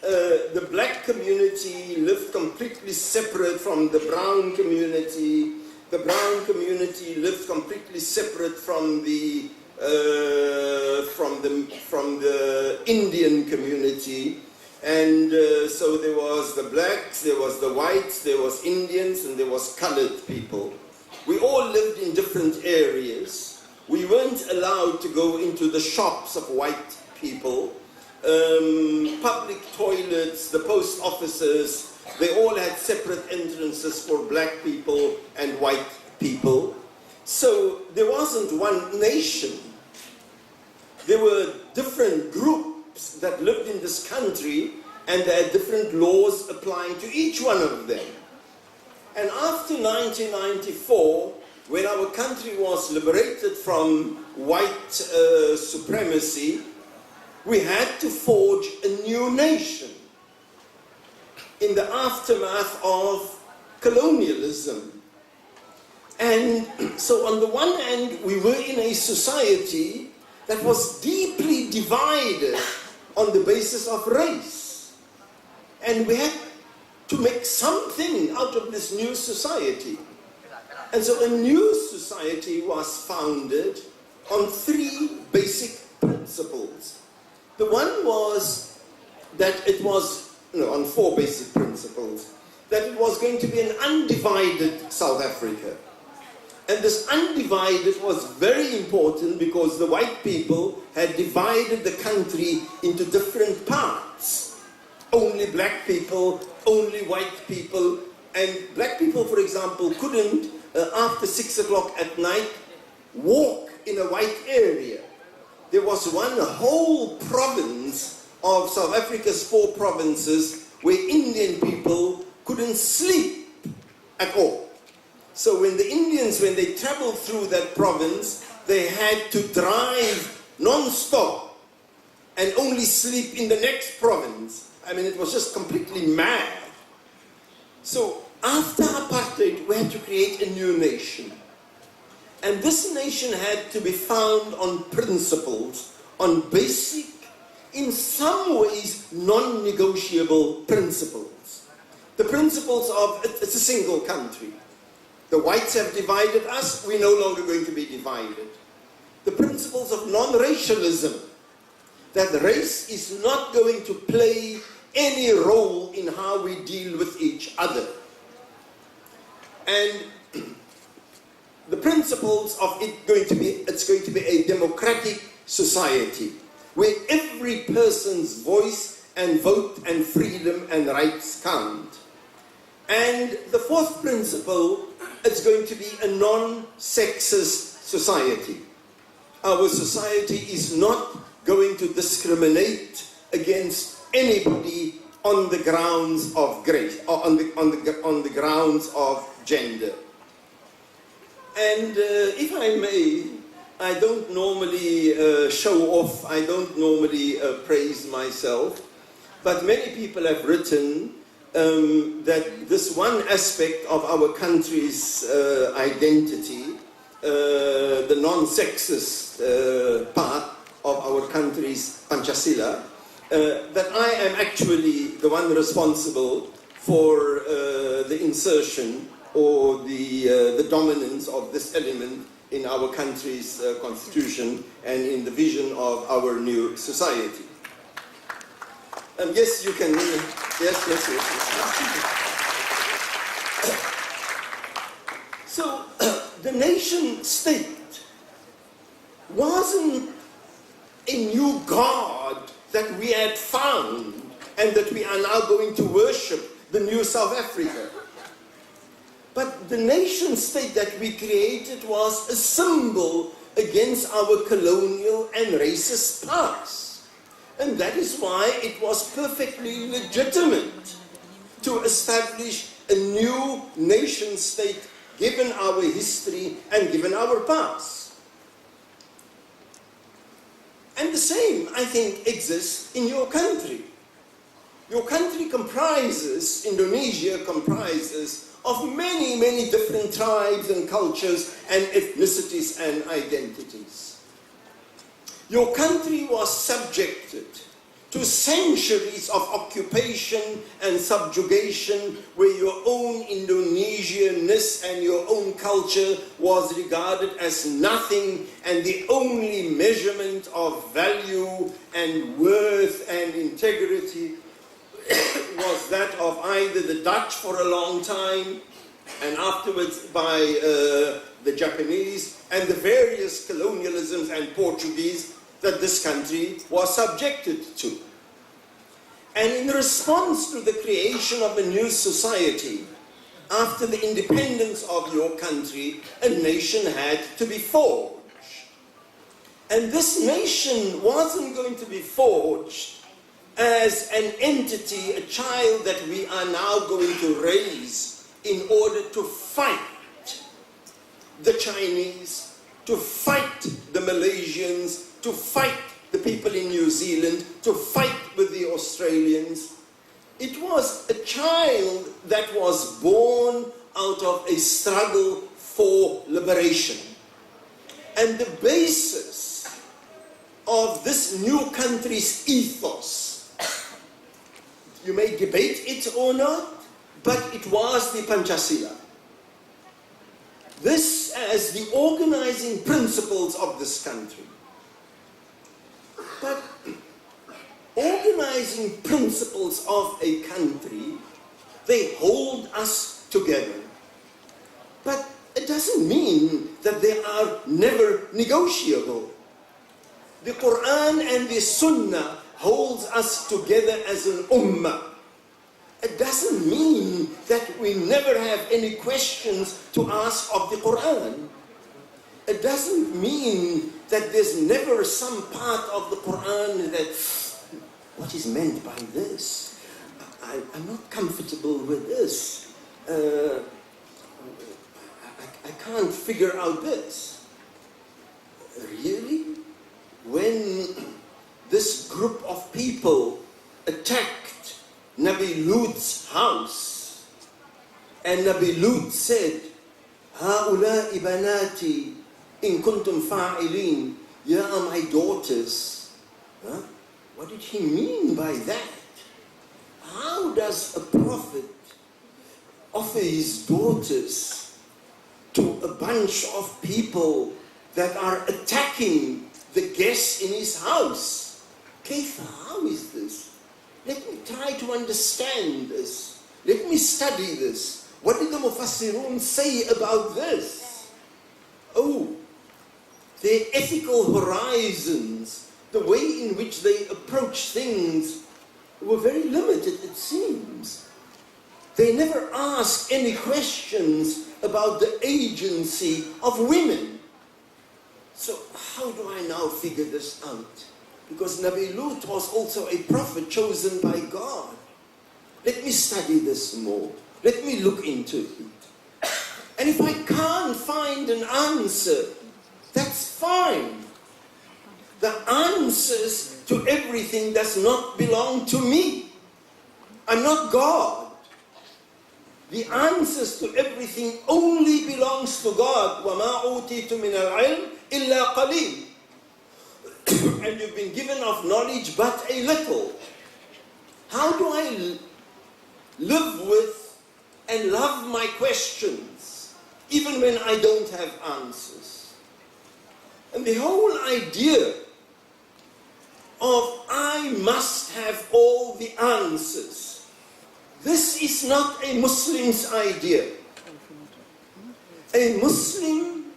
The black community lived completely separate from the brown community. The brown community lived completely separate from the Indian community. And so there was the blacks, there was the whites, there was Indians, and there was colored people. We all lived in different areas. We weren't allowed to go into the shops of white people. Public toilets, the post offices, they all had separate entrances for black people and white people. So there wasn't one nation. There were different groups that lived in this country, and they had different laws applying to each one of them. And after 1994, when our country was liberated from white supremacy, we had to forge a new nation in the aftermath of colonialism. And so on the one hand, we were in a society that was deeply divided on the basis of race. And we had to make something out of this new society. And so a new society was founded on three basic principles. The one was that it was, on four basic principles, that it was going to be an undivided South Africa. And this undivided was very important because the white people had divided the country into different parts. Only black people, only white people, and black people, for example, couldn't, after 6 o'clock at night, walk in a white area. There was one whole province of South Africa's 4 provinces where Indian people couldn't sleep at all. So when the Indians, when they traveled through that province, they had to drive non-stop and only sleep in the next province. I mean, it was just completely mad. So after apartheid, we had to create a new nation. And this nation had to be found on principles, on basic, in some ways, non-negotiable principles. The principles of, it's a single country. The whites have divided us, we're no longer going to be divided. The principles of non-racialism, that race is not going to play any role in how we deal with each other. And the principles of it's going to be a democratic society where every person's voice and vote and freedom and rights count. And the fourth principle, it's going to be a non-sexist society. Our society is not going to discriminate against anybody on the grounds of race or on the grounds of gender. And if I may, I don't normally show off, I don't normally praise myself, but many people have written that this one aspect of our country's identity, the non-sexist part of our country's Panchasila, that I am actually the one responsible for the insertion or the dominance of this element in our country's constitution and in the vision of our new society. Yes, you can. Yes. So, the nation state wasn't a new God that we had found and that we are now going to worship, the new South Africa. But the nation state that we created was a symbol against our colonial and racist past. And that is why it was perfectly legitimate to establish a new nation state given our history and given our past. And the same, I think, exists in your country. Your country comprises, Indonesia comprises, of many, many different tribes and cultures and ethnicities and identities. Your country was subjected to centuries of occupation and subjugation where your own Indonesianness and your own culture was regarded as nothing, and the only measurement of value and worth and integrity was that of either the Dutch for a long time and afterwards by the Japanese and the various colonialisms and Portuguese that this country was subjected to. And in response to the creation of a new society, after the independence of your country, a nation had to be forged. And this nation wasn't going to be forged as an entity, a child that we are now going to raise in order to fight the Chinese, to fight the Malaysians, to fight the people in New Zealand, to fight with the Australians. It was a child that was born out of a struggle for liberation. And the basis of this new country's ethos, you may debate it or not, but it was the Panchasila. This as the organizing principles of this country. But organizing principles of a country, they hold us together. But it doesn't mean that they are never negotiable. The Quran and the Sunnah holds us together as an ummah. It doesn't mean that we never have any questions to ask of the Quran. It doesn't mean that there's never some part of the Quran that, what is meant by this? I'm not comfortable with this. I can't figure out this. Really? When this group of people attacked Nabi Lut's house, and Nabi Lut said, هؤلاء بناتي إن كنتم فاعلين, you are my daughters. Huh? What did he mean by that? How does a prophet offer his daughters to a bunch of people that are attacking the guests in his house? Kaifa, how is this? Let me try to understand this. Let me study this. What did the Mufassirun say about this? Oh, their ethical horizons, the way in which they approach things were very limited, it seems. They never asked any questions about the agency of women. So how do I now figure this out? Because Nabi Lut was also a prophet chosen by God. Let me study this more. Let me look into it. And if I can't find an answer, that's fine. The answers to everything does not belong to me. I'm not God. The answers to everything only belongs to God. وَمَا أُوتِيتُ مِنَ الْعِلْمِ إِلَّا قَلِيلٌ. And you've been given of knowledge but a little. How do I live with and love my questions, even when I don't have answers? And the whole idea of I must have all the answers, this is not a Muslim's idea. A Muslim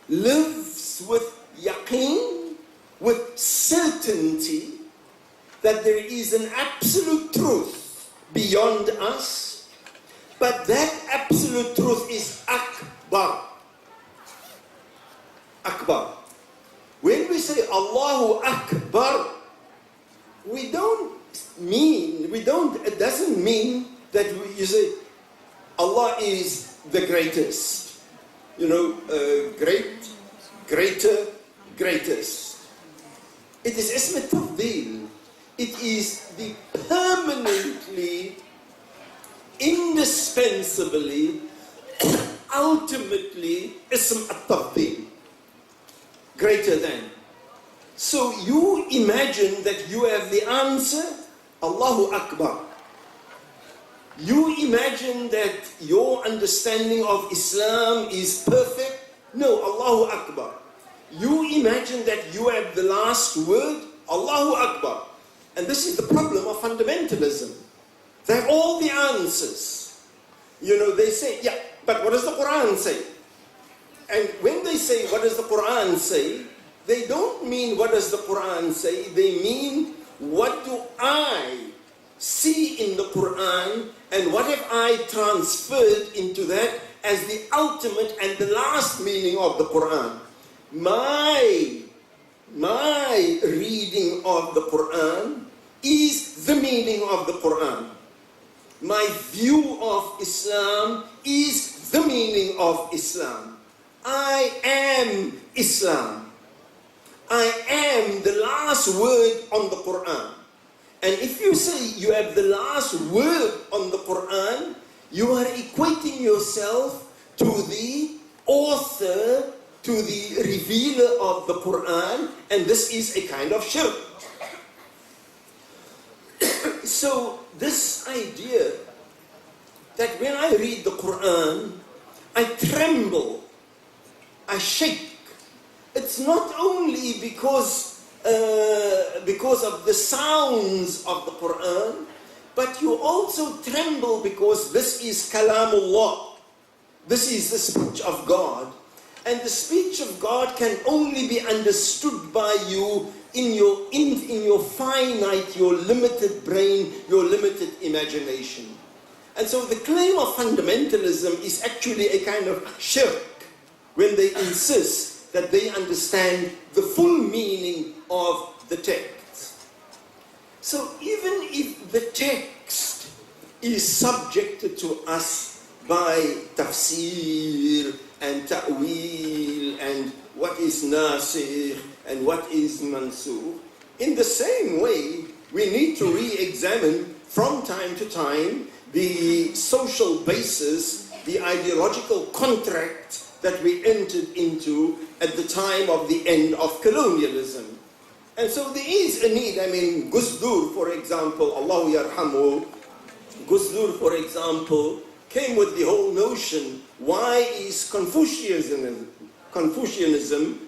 lives with yaqeen, with certainty that there is an absolute truth beyond us, but that absolute truth is akbar. Akbar. When we say Allahu Akbar, it doesn't mean that you say Allah is the greatest. Greater, greatest. It is ism al-tafdeel. It is the permanently, indispensably, ultimately ism al-tafdeel. Greater than. So you imagine that you have the answer, Allahu Akbar. You imagine that your understanding of Islam is perfect. No, Allahu Akbar. You imagine that you have the last word, Allahu Akbar. And this is the problem of fundamentalism. They have all the answers. They say, yeah, But what does the Quran say? And when they say, what does the Quran say? They don't mean what does the Quran say. They mean, what do I see in the Quran, and what have I transferred into that as the ultimate and the last meaning of the Quran? My reading of the Quran is the meaning of the Quran. My view of Islam is the meaning of Islam. I am Islam. I am the last word on the Quran. And if you say you have the last word on the Quran, you are equating yourself to the author, to the revealer of the Quran, and this is a kind of shirk. So this idea that when I read the Quran, I tremble, I shake. It's not only because of the sounds of the Quran, but you also tremble because this is kalamullah. This is the speech of God. And the speech of God can only be understood by you in your finite, your limited brain, your limited imagination. And so the claim of fundamentalism is actually a kind of shirk when they insist that they understand the full meaning of the text. So even if the text is subjected to us by tafsir and ta'wil and what is nasikh and what is mansukh, in the same way we need to re-examine from time to time the social basis, the ideological contract that we entered into at the time of the end of colonialism. And so there is a need. I mean, Gusdur, for example, Allahu yarhamu, Gusdur, for example, came with the whole notion, why is Confucianism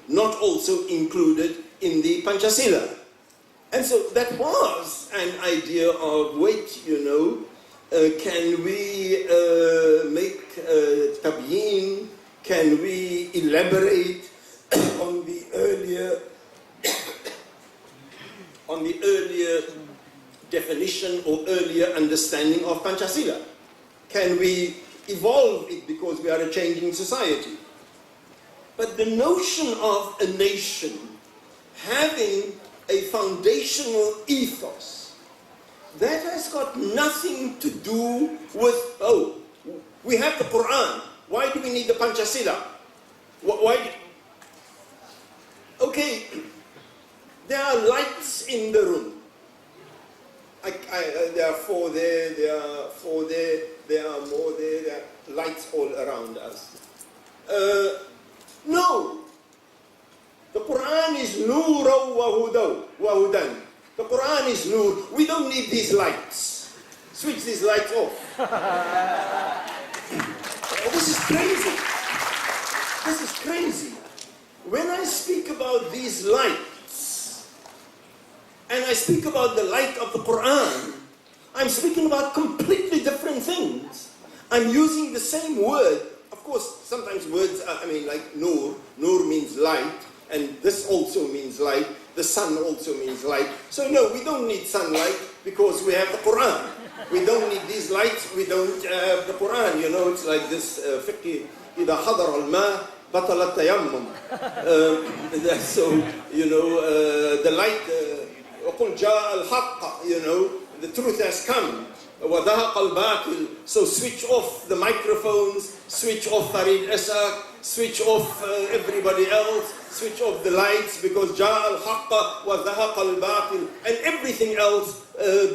not also included in the Panchasila? And so that was an idea of, can we make tabyin? Can we elaborate on the earlier definition or earlier understanding of Panchasila? Can we evolve it because we are a changing society? But the notion of a nation having a foundational ethos, that has got nothing to do with, we have the Quran. Why do we need the Panchasila? Okay, there are lights in the room. There are 4 there, there are 4 there, there are more there, there are lights all around us. No. The Quran is Nuraw wa Hudan. The Quran is Nur. We don't need these lights. Switch these lights off. This is crazy. This is crazy. When I speak about these lights, and I speak about the light of the Quran, I'm speaking about completely different things. I'm using the same word. Of course, sometimes words are, like Nur. Nur means light, and this also means light. The sun also means light. So no, we don't need sunlight because we have the Quran. We don't need these lights, we don't have the Quran. It's like this fiqh, إِذَا حَضَرَ الْمَاء بَطَلَ التَّيَمُّمْ. So, the light, وَقُلْ جَاءَ الْحَقَّ, the truth has come. وَذَهَقَ الْبَاطِلِ. So switch off the microphones, switch off Farid Esack, switch off everybody else, switch off the lights, because جَاءَ الْحَقَّ وَذَهَقَ الْبَاطِلِ. And everything else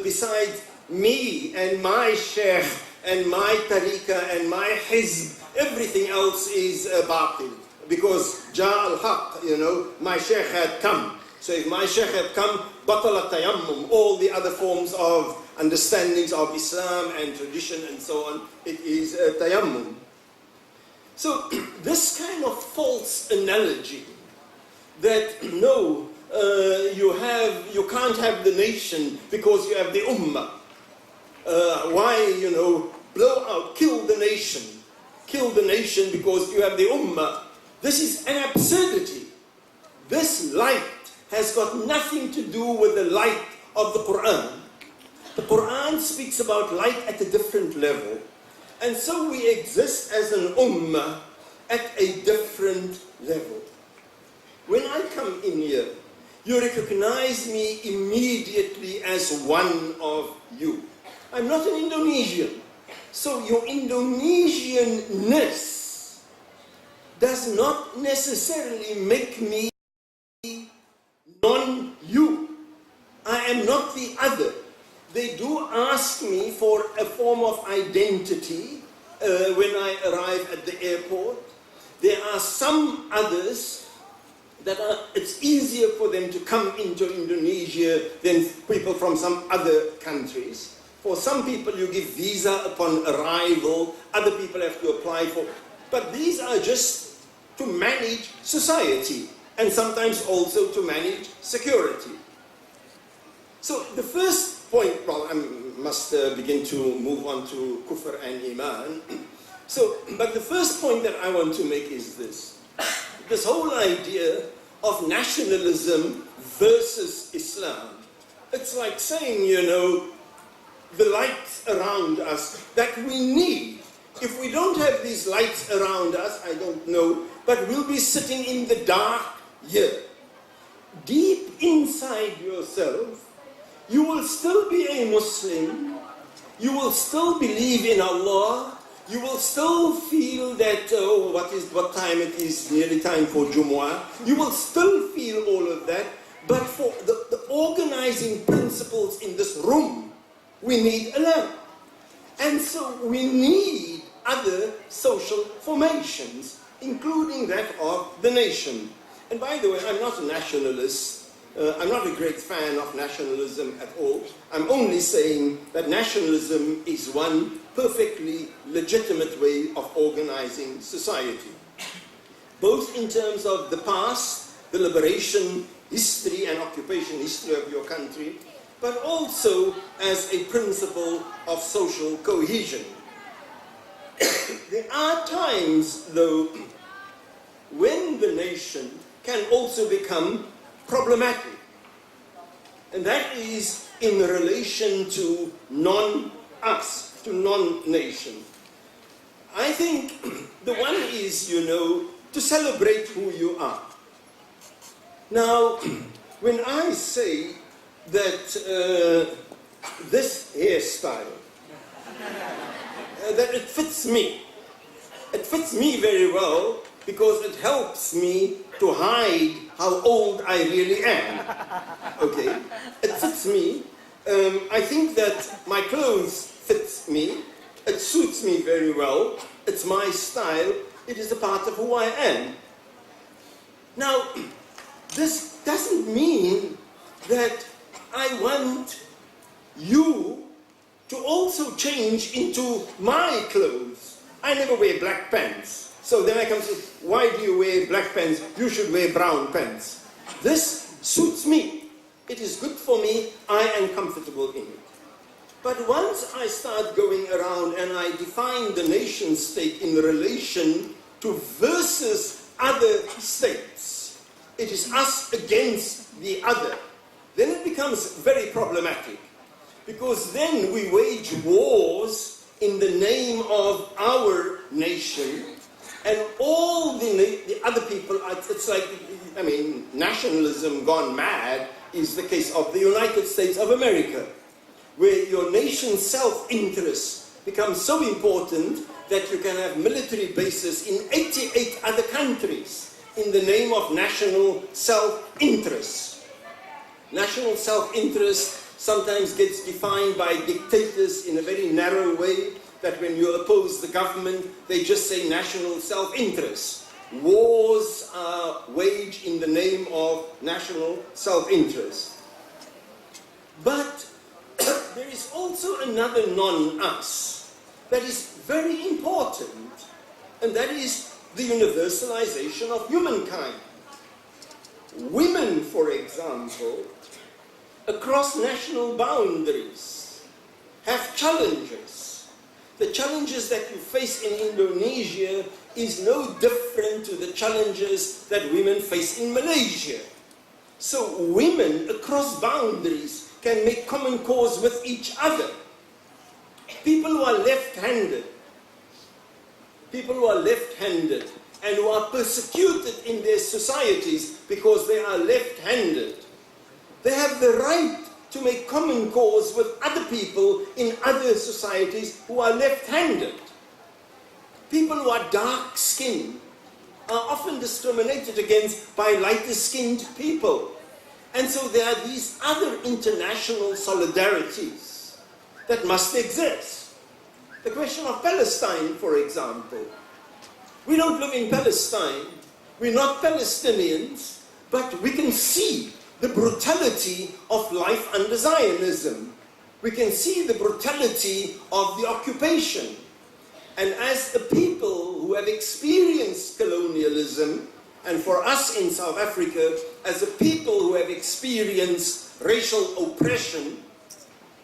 besides me and my sheikh and my tariqah and my hizb, everything else is batil. Because ja al-haq, my sheikh had come. So if my sheikh had come, batal tayammum, all the other forms of understandings of Islam and tradition and so on, it is tayammum. So this kind of false analogy that no, you can't have the nation because you have the ummah. Why, blow out, kill the nation. kill the nation because you have the Ummah. This is an absurdity. This light has got nothing to do with the light of the Quran. The Quran speaks about light at a different level. And so we exist as an Ummah at a different level. When I come in here, you recognize me immediately as one of you. I'm not an Indonesian. So your Indonesianness does not necessarily make me non-you. I am not the other. They do ask me for a form of identity when I arrive at the airport. There are some others that it's easier for them to come into Indonesia than people from some other countries. For some people you give visa upon arrival, other people have to apply for. But these are just to manage society and sometimes also to manage security. So the first point, well, I must begin to move on to Kufr and Iman. But the first point that I want to make is this. This whole idea of nationalism versus Islam. It's like saying, you know, the lights around us that we need. If we don't have these lights around us, I don't know, but we'll be sitting in the dark here. Deep inside yourself, you will still be a Muslim, you will still believe in Allah, you will still feel that, what time it is, nearly time for Jumu'ah. You will still feel all of that, but for the organizing principles in this room, we need a lamp. And so we need other social formations, including that of the nation. And by the way, I'm not a nationalist. I'm not a great fan of nationalism at all. I'm only saying that nationalism is one perfectly legitimate way of organizing society. Both in terms of the past, the liberation history and occupation history of your country, but also as a principle of social cohesion. There are times, though, when the nation can also become problematic. And that is in relation to non-us, to non-nation. I think the one is, you know, to celebrate who you are. Now, when I say that this hairstyle, that it fits me very well because it helps me to hide how old I really am. Okay? It fits me. I think that my clothes fits me. It suits me very well. It's my style. It is a part of who I am. Now, this doesn't mean that I want you to also change into my clothes. I never wear black pants. So then I come to, why do you wear black pants? You should wear brown pants. This suits me. It is good for me. I am comfortable in it. But once I start going around and I define the nation state in relation to versus other states, it is us against the other, then it becomes very problematic. Because then we wage wars in the name of our nation, and all the other people, it's like, I mean, nationalism gone mad is the case of the United States of America, where your nation's self-interest becomes so important that you can have military bases in 88 other countries in the name of national self-interest. National self-interest sometimes gets defined by dictators in a very narrow way, that when you oppose the government, they just say national self-interest. Wars are waged in the name of national self-interest. But there is also another non-us that is very important, and that is the universalization of humankind. Women, for example, across national boundaries, have challenges the challenges that you face in Indonesia is no different to the challenges that women face in Malaysia. So women across boundaries can make common cause with each other. People who are left-handed, and who are persecuted in their societies because they are left-handed, they have the right to make common cause with other people in other societies who are left-handed. People who are dark-skinned are often discriminated against by lighter-skinned people. And so there are these other international solidarities that must exist. The question of Palestine, for example. We don't live in Palestine, we're not Palestinians, but we can see the brutality of life under Zionism. We can see the brutality of the occupation. And as a people who have experienced colonialism, and for us in South Africa, as a people who have experienced racial oppression,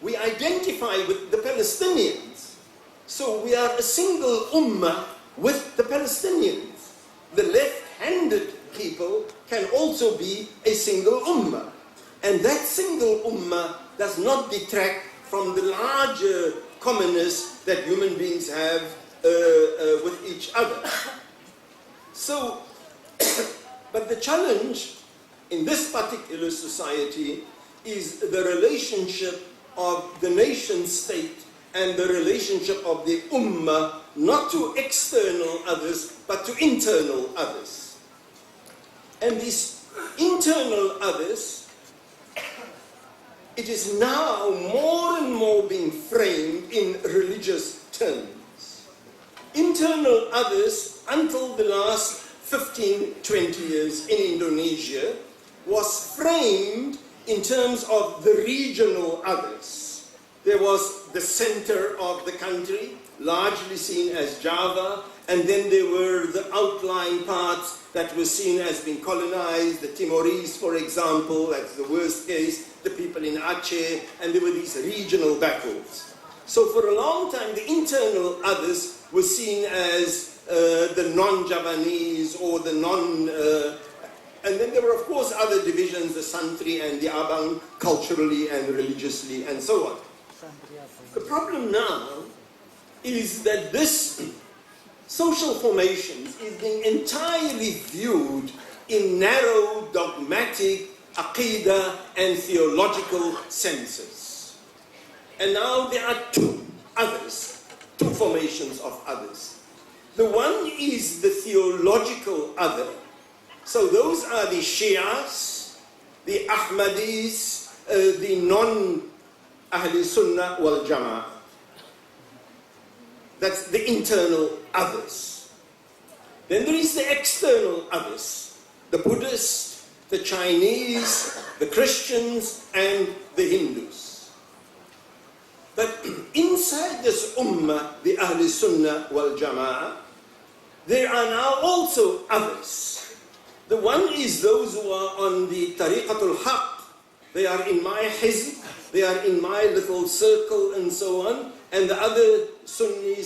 we identify with the Palestinians. So we are a single ummah with the Palestinians. The left-handed people can also be a single ummah. And that single ummah does not detract from the larger commonness that human beings have with each other. So, but the challenge in this particular society is the relationship of the nation state and the relationship of the ummah, not to external others, but to internal others. And these internal others, it is now more and more being framed in religious terms. Internal others, until the last 15, 20 years in Indonesia, was framed in terms of the regional others. There was the center of the country, largely seen as Java, and then there were the outlying parts that were seen as being colonized, the Timorese, for example, that's the worst case, the people in Aceh, and there were these regional battles. So for a long time, the internal others were seen as the non-Javanese or the and then there were, of course, other divisions, the Santri and the Abang, culturally and religiously, and so on. The problem now is that this social formations is being entirely viewed in narrow, dogmatic, aqidah and theological senses. And now there are two formations of others. The one is the theological other. So those are the Shias, the Ahmadis, the non-Ahli Sunnah wal Jama'ah. That's the internal others. Then there is the external others, the Buddhists, the Chinese, the Christians, and the Hindus. But inside this ummah, the Ahli Sunnah wal Jama'ah, there are now also others. The one is those who are on the Tariqatul Haq. They are in my hizb, they are in my little circle and so on. And the other Sunni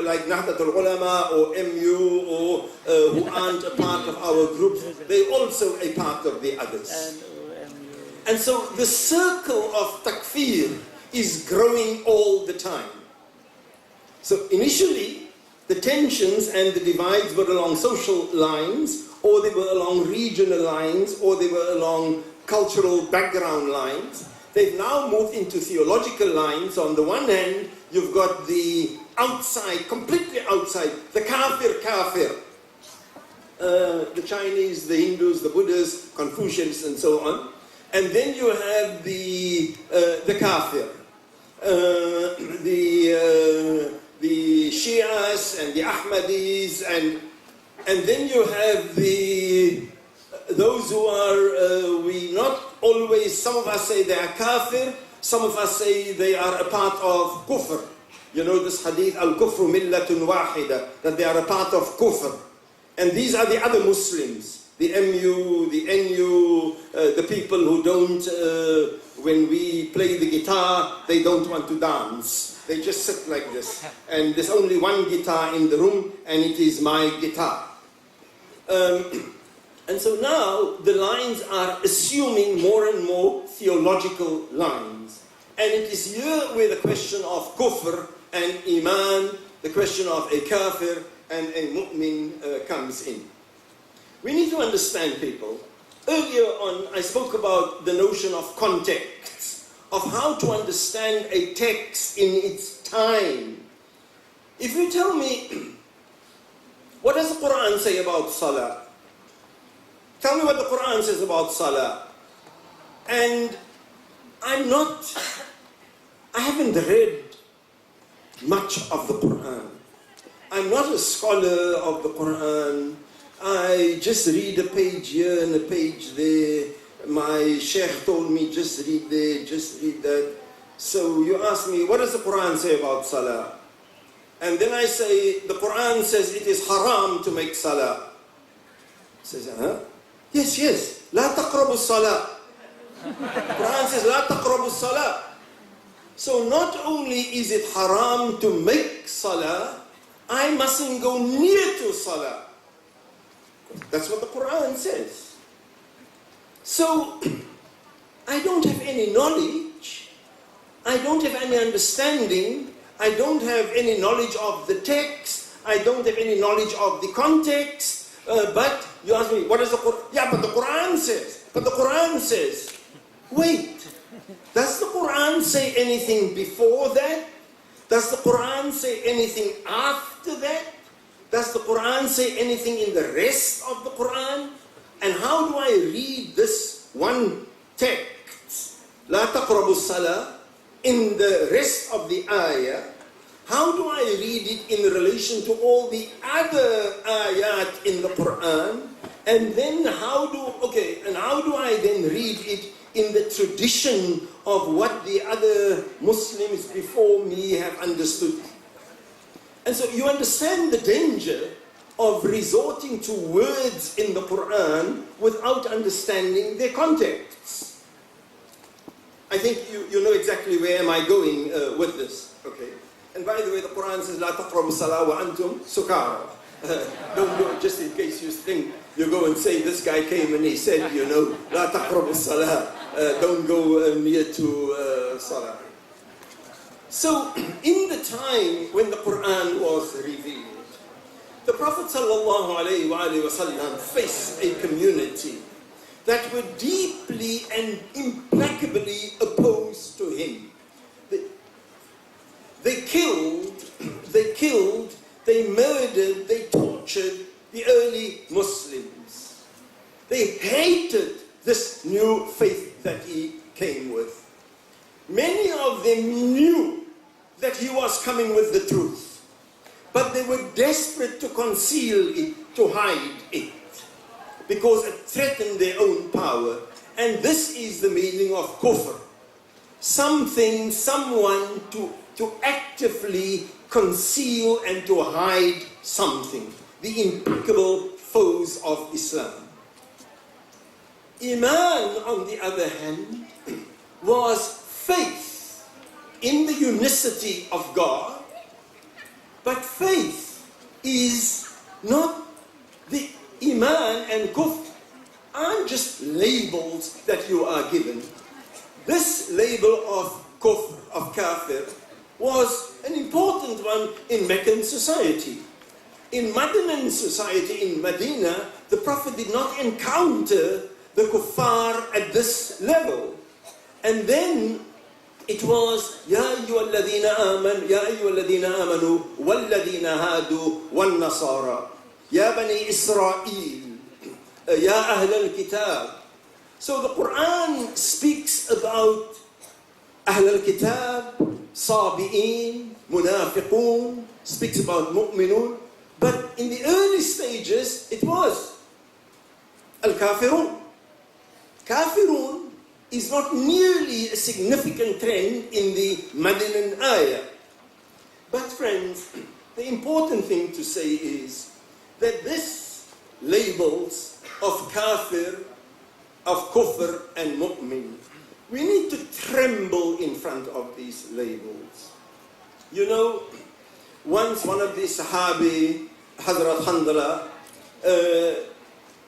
like Nahdatul Ulama or MU or who aren't a part of our group, they also a part of the others. And so the circle of takfir is growing all the time. So initially, the tensions and the divides were along social lines, or they were along regional lines, or they were along cultural background lines. They've now moved into theological lines. On the one hand, you've got the outside, completely outside, the kafir, the Chinese, the Hindus, the Buddhists, Confucians, and so on. And then you have the kafir, the Shias and the Ahmadis, and then you have those who are, we not always, some of us say they are kafir, some of us say they are a part of kufr. You know this hadith, al-kufru millatun wahida, that they are a part of kufr. And these are the other Muslims, the MU, the NU, the people who don't, when we play the guitar, they don't want to dance. this. They just sit like this. And there's only one guitar in the room, and it is my guitar. And so now the lines are assuming more and more theological lines. And it is here where the question of kufr and iman, the question of a kafir and a mu'min comes in. We need to understand, people. Earlier on, I spoke about the notion of context, of how to understand a text in its time. If you tell me, what does the Quran say about salah? Tell me what the Quran says about salah. And I haven't read much of the Quran. I'm not a scholar of the Quran. I just read a page here and a page there. My sheikh told me just read there, just read that. So you ask me, what does the Quran say about salah? And then I say, the Quran says it is haram to make salah. Says, huh? Yes. La taqrabu salah. Quran says, la taqrabu salah. So not only is it haram to make salah, I mustn't go near to salah. That's what the Quran says. So, I don't have any knowledge. I don't have any understanding. I don't have any knowledge of the text. I don't have any knowledge of the context. But you ask me, what is the Quran? Yeah, but the Quran says. But the Quran says. Wait. Does the Quran say anything before that? Does the Quran say anything after that? Does the Quran say anything in the rest of the Quran? And how do I read this one text, La taqrabu salah, in the rest of the ayah? How do I read it in relation to all the other ayat in the Quran? And then how do I then read it in the tradition of what the other Muslims before me have understood? And so you understand the danger of resorting to words in the Quran without understanding their contexts. I think you know exactly where am I going with this, okay? And by the way, the Quran says, La taqrabu salah wa antum sukara. Don't go, just in case you think, you go and say, this guy came and he said, La taqrabu salah, don't go near to salah. So, in the time when the Quran was revealed, the Prophet ﷺ faced a community that were deeply and implacably opposed to him. They killed, they murdered, they tortured the early Muslims. They hated this new faith that he came with. Many of them knew that he was coming with the truth, but they were desperate to conceal it, to hide it, because it threatened their own power. And this is the meaning of kufr. Something, someone to actively conceal and to hide something. The implacable foes of Islam. Iman, on the other hand, was faith in the unicity of God, but faith is not the iman and kufr aren't just labels that you are given. This label of kufr, of kafir, was an important one in Meccan society. In Madinan society, in Medina, the Prophet did not encounter the kuffar at this level. And then it was Ya ayyuhalladhina amanu walladhina hadu wan nasara Ya bani Israel Ya ahl al-kitab. So the Quran speaks about ahl al-kitab, sabi'in, munafiqun, speaks about mu'minun. But in the early stages, it was al-kafirun. Kafirun is not nearly a significant trend in the Madinan ayah. But friends, the important thing to say is that this labels of kafir, of kufr and mu'min, we need to tremble in front of these labels. You know, once one of the Sahabi, Hazrat Handala,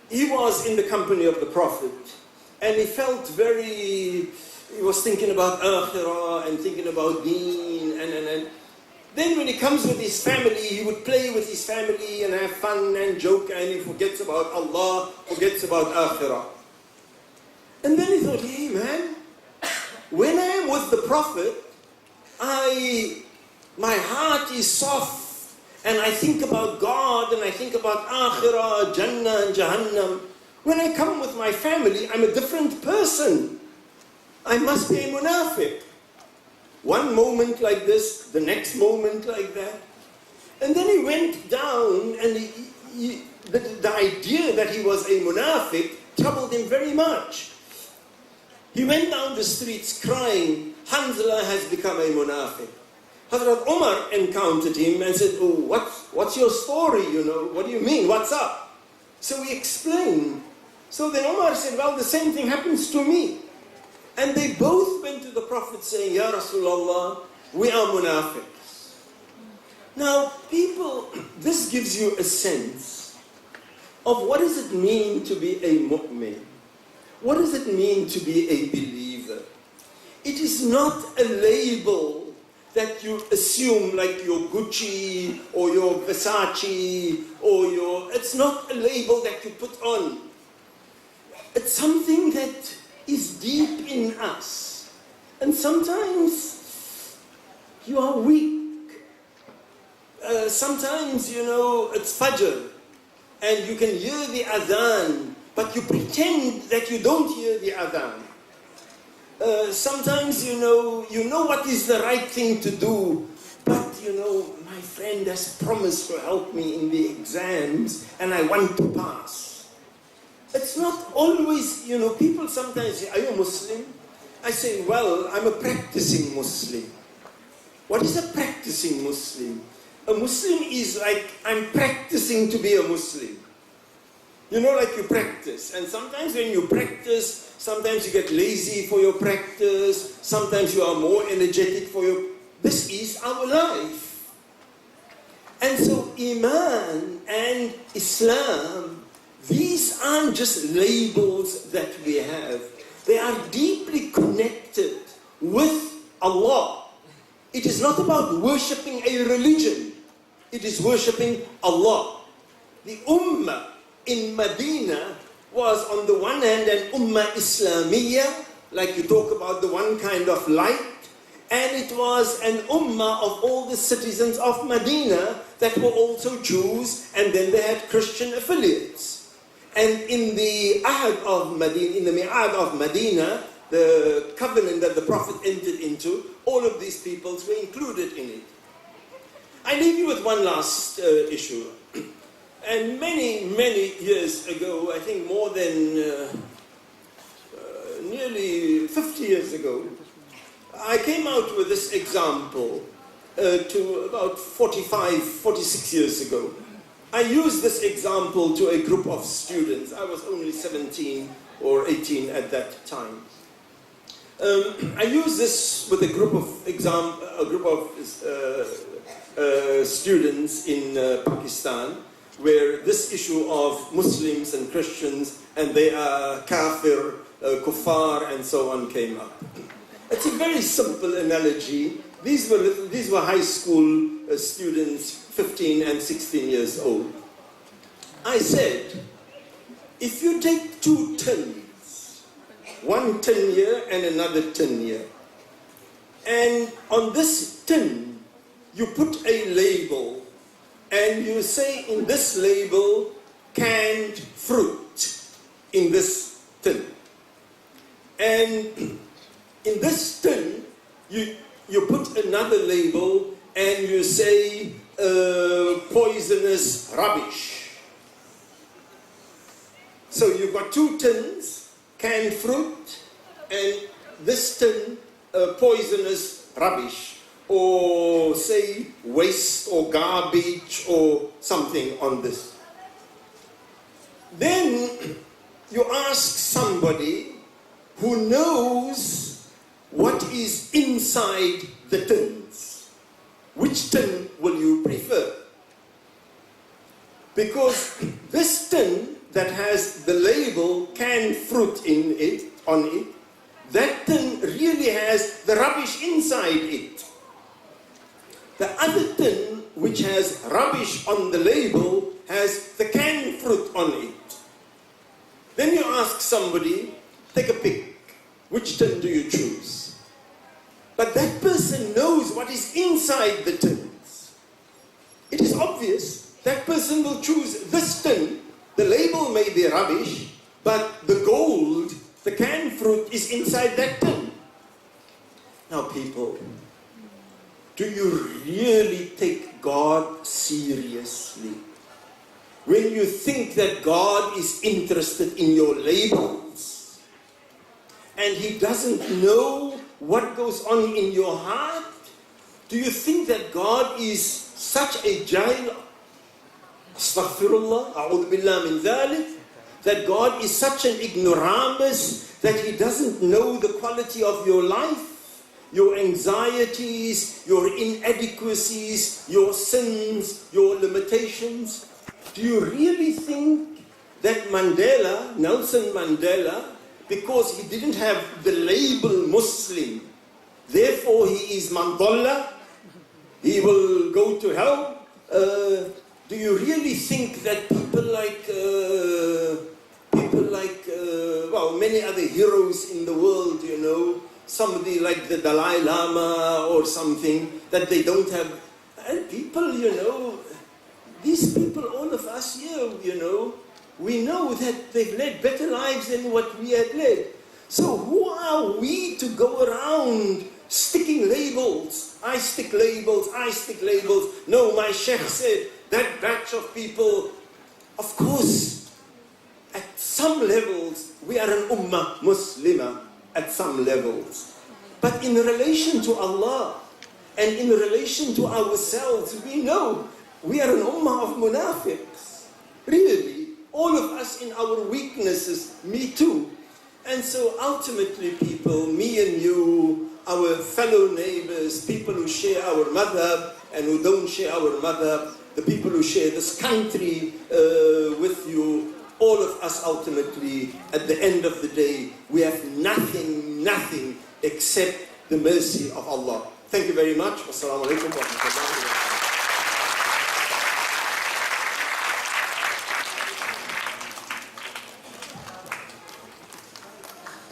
he was in the company of the Prophet, and he felt he was thinking about akhirah and thinking about deen, and then when he comes with his family, he would play with his family and have fun and joke, and he forgets about Allah, forgets about akhirah. And then he thought, hey man, when I am with the Prophet, my heart is soft, and I think about God, and I think about akhirah, Jannah and Jahannam. When I come with my family, I'm a different person. I must be a munafiq. One moment like this, the next moment like that. And then he went down, and the idea that he was a munafiq troubled him very much. He went down the streets crying, Hanzala has become a munafiq. Hazrat Umar encountered him and said, oh, what's your story, you know? What do you mean? What's up? So he explained. So then Umar said, well, the same thing happens to me. And they both went to the Prophet saying, Ya Rasulullah, we are munafiqs. Now, people, this gives you a sense of what does it mean to be a mu'min? What does it mean to be a believer? It is not a label that you assume like your Gucci or your Versace or it's not a label that you put on. It's something that is deep in us. And sometimes you are weak. Sometimes, you know, it's Fajr and you can hear the adhan, but you pretend that you don't hear the adhan. Sometimes, you know what is the right thing to do, but, you know, my friend has promised to help me in the exams and I want to pass. It's not always, you know, people sometimes say, are you a Muslim? I say, well, I'm a practicing Muslim. What is a practicing Muslim? A Muslim is like, I'm practicing to be a Muslim. You know, like you practice. And sometimes when you practice, sometimes you get lazy for your practice. Sometimes you are more energetic for your... This is our life. And so Iman and Islam, these aren't just labels that we have. They are deeply connected with Allah. It is not about worshipping a religion. It is worshipping Allah. The Ummah in Medina was on the one hand an Ummah Islamiyah, like you talk about the one kind of light, and it was an Ummah of all the citizens of Medina that were also Jews, and then they had Christian affiliates. And in the Ahad of Medina, in the Mi'ad of Medina, the covenant that the Prophet entered into, all of these peoples were included in it. I leave you with one last issue. And many, many years ago, I think more than nearly 50 years ago, I came out with this example to about 45, 46 years ago. I used this example to a group of students. I was only 17 or 18 at that time. I used this with a group of students in Pakistan, where this issue of Muslims and Christians, and they are kafir, kuffar, and so on came up. It's a very simple analogy. These were high school students, 15 and 16 years old. I said, if you take two tins, one tin here and another tin here, and on this tin, you put a label, and you say in this label, canned fruit, in this tin. And in this tin, you put another label, and you say, poisonous rubbish. So you've got two tins, canned fruit, and this tin, poisonous rubbish. Or say waste or garbage or something on this. Then you ask somebody who knows what is inside the tins. which tin will you prefer? Because this tin that has the label canned fruit on it, that tin really has the rubbish inside it. The other tin, which has rubbish on the label, has the canned fruit on it. Then you ask somebody, take a pick, which tin do you choose? But that person knows what is inside the tins. It is obvious. That person will choose this tin. The label may be rubbish, but the gold, the canned fruit, is inside that tin. Now people, do you really take God seriously? When you think that God is interested in your labels, and He doesn't know what goes on in your heart, do you think that God is such a jahil? Astaghfirullah, a'udhu billah min dhalik, that God is such an ignoramus that He doesn't know the quality of your life, your anxieties, your inadequacies, your sins, your limitations. Do you really think that Nelson Mandela, because he didn't have the label Muslim, therefore he is Mandala, he will go to hell? Do you really think that people like many other heroes in the world, somebody like the Dalai Lama or something, that they don't have, and people, these people, all of us here, we know that they've led better lives than what we had led. So who are we to go around sticking labels? I stick labels, I stick labels. No, my sheikh said, that batch of people, of course, at some levels, we are an ummah muslima, at some levels. But in relation to Allah, and in relation to ourselves, we know we are an ummah of munafiqs. Really, all of us in our weaknesses, me too. And so ultimately people, me and you, our fellow neighbors, people who share our madhab and who don't share our madhab, the people who share this country with you, all of us ultimately, at the end of the day, we have nothing except the mercy of Allah. Thank you very much. Wassalamu alaikum wa rahmatullahi wa barakatuh.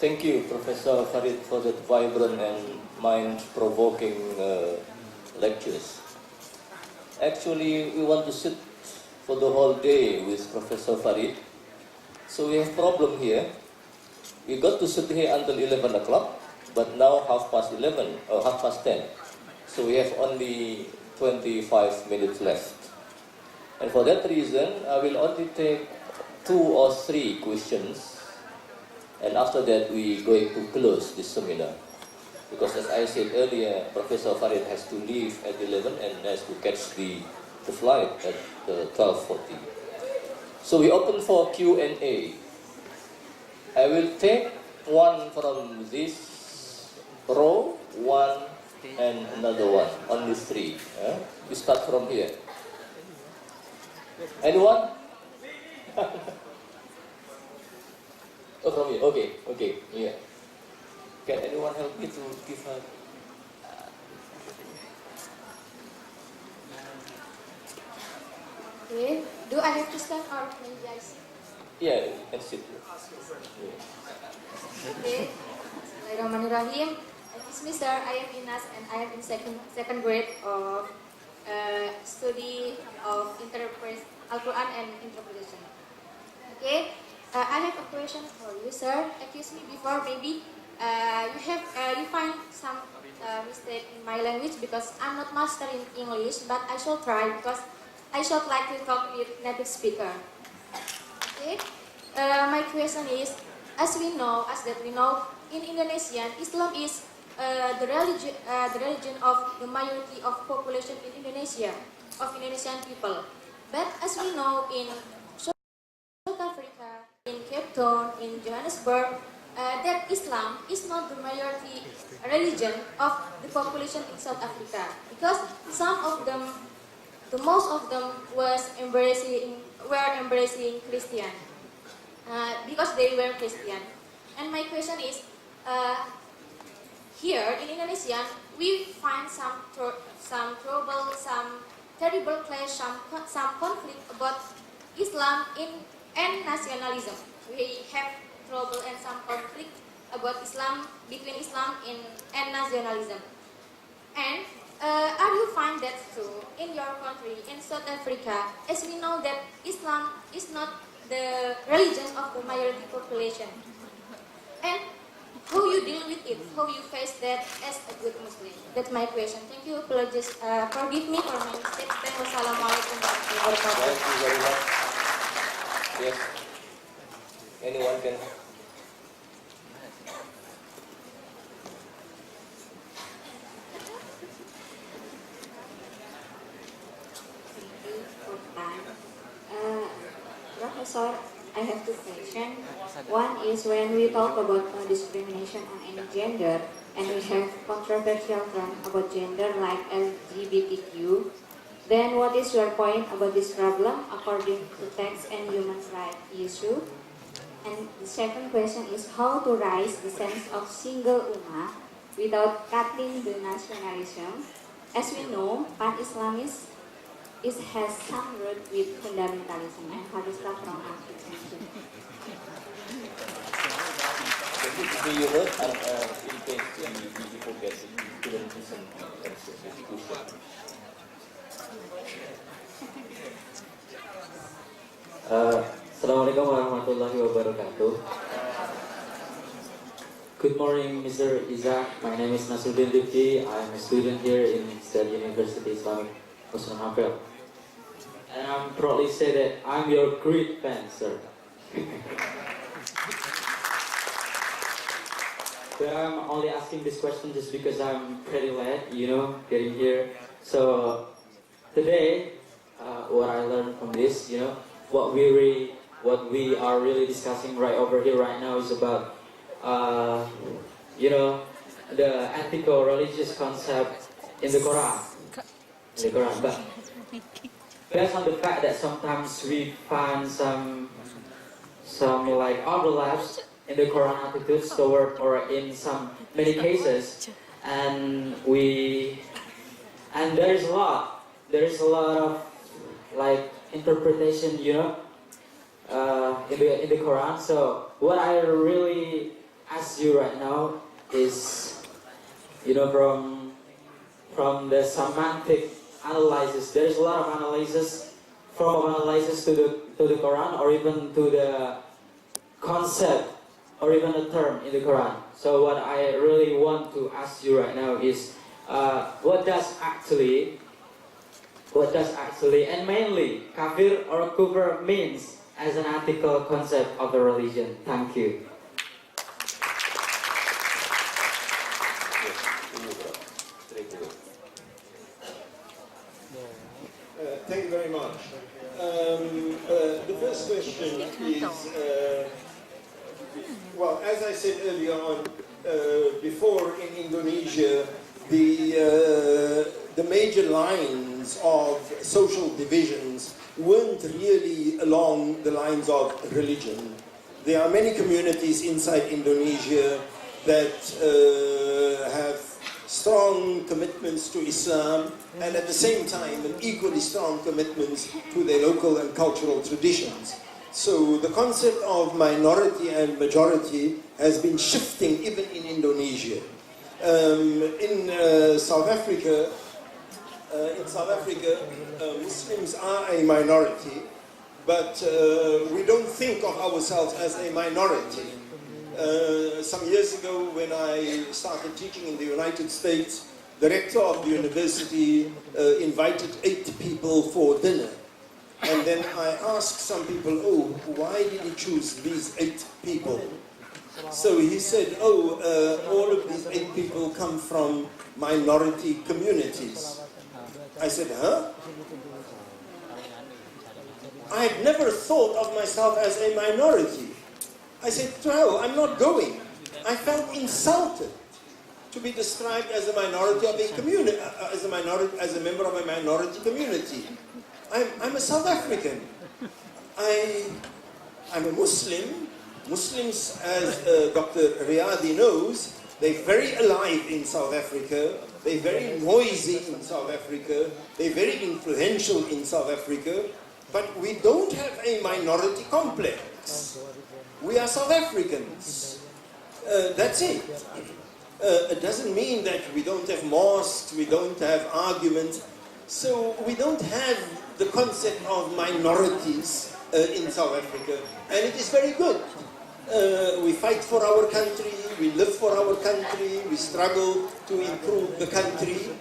Thank you, Professor Farid, for that vibrant and mind-provoking lectures. Actually, we want to sit for the whole day with Professor Farid. So we have a problem here. We got to sit here until 11 o'clock, but now 10:30. So we have only 25 minutes left. And for that reason, I will only take 2 or 3 questions. And after that, we're going to close this seminar. Because as I said earlier, Professor Farid has to leave at 11 and has to catch the flight at 12:40. So we open for Q&A. I will take one from this row, one and another one, only 3. We start from here. Anyone? Oh, from here. Okay, yeah. Can anyone help me to give her? Okay. Do I have to stand or maybe I sit? Yeah, you can sit. Okay. Bismillahirrahmanirrahim. Excuse me, sir. I am Inas and I am in second grade of study of Al-Quran and interpretation. Okay. I have a question for you, sir. Excuse me before maybe you find some mistake in my language because I'm not master in English, but I shall try because I should like to talk with native speaker. Okay. My question is, as we know, in Indonesia, Islam is the religion of the majority of population in Indonesia, of Indonesian people. But as we know, in South Africa, in Cape Town, in Johannesburg, that Islam is not the majority religion of the population in South Africa, because some of them, the most of them were embracing Christian, because they were Christian. And my question is, here in Indonesia, we find some trouble, some terrible clash, some conflict about Islam and nationalism. We have trouble and some conflict about Islam, between Islam and nationalism. And are you find that too in your country, in South Africa, as we know that Islam is not the religion of the majority population? And how you deal with it, how you face that as a good Muslim? That's my question. Thank you. Apologies, forgive me for my mistakes. Wassalamualaikum warahmatullahi wabarakatuh. Thank you very much. Yes. Anyone can. Professor, I have two questions. One is when we talk about discrimination on any gender, and we have controversial term about gender like LGBTQ, then what is your point about this problem according to text and human rights issue? And the second question is how to raise the sense of single ummah without cutting the nationalism. As we know, pan-Islamism has some root with fundamentalism and how to stop from anti-Semitism. Do you know, in case you forget, you couldn't listen to the question. Assalamualaikum warahmatullahi wabarakatuh. Good morning, Mr. Esack. My name is Nasruddin Lifki. I am a student here in State University Islamic Muslim Ampel. And I'm proudly say that I'm your great fan, sir. But I'm only asking this question just because I'm pretty late, getting here. So today, what I learned from this, what we are really discussing right over here right now is about, the ethical religious concept in the Quran. But based on the fact that sometimes we find some like overlaps in the Quran attitudes toward, or in many cases, and there's a lot of like interpretation, in the Quran. So what I really ask you right now is, from the semantic analysis, there's a lot of analysis to the Quran, or even to the concept, or even a term in the Quran. So what I really want to ask you right now is, what does actually, and mainly, kafir or kufr means as an ethical concept of the religion? Thank you. Thank you very much. The first question is, well, as I said earlier on, before in Indonesia, the major lines of social divisions weren't really along the lines of religion. There are many communities inside Indonesia that have strong commitments to Islam, and at the same time an equally strong commitments to their local and cultural traditions. So the concept of minority and majority has been shifting even in Indonesia. In South Africa, Muslims are a minority, but we don't think of ourselves as a minority. Some years ago, when I started teaching in the United States, the rector of the university invited 8 people for dinner. And then I asked some people, why did he choose these 8 people? So he said, all of these 8 people come from minority communities. I said, huh? I had never thought of myself as a minority. I said, no, I'm not going. I felt insulted to be described as a minority of a community, as a member of a minority community. I'm a South African. I'm a Muslim. Muslims, as Dr. Riyadi knows, they're very alive in South Africa. They're very noisy in South Africa. They're very influential in South Africa. But we don't have a minority complex. We are South Africans. That's it. It doesn't mean that we don't have mosques, we don't have arguments. So we don't have the concept of minorities in South Africa. And it is very good. We fight for our country, we live for our country, we struggle to improve the country.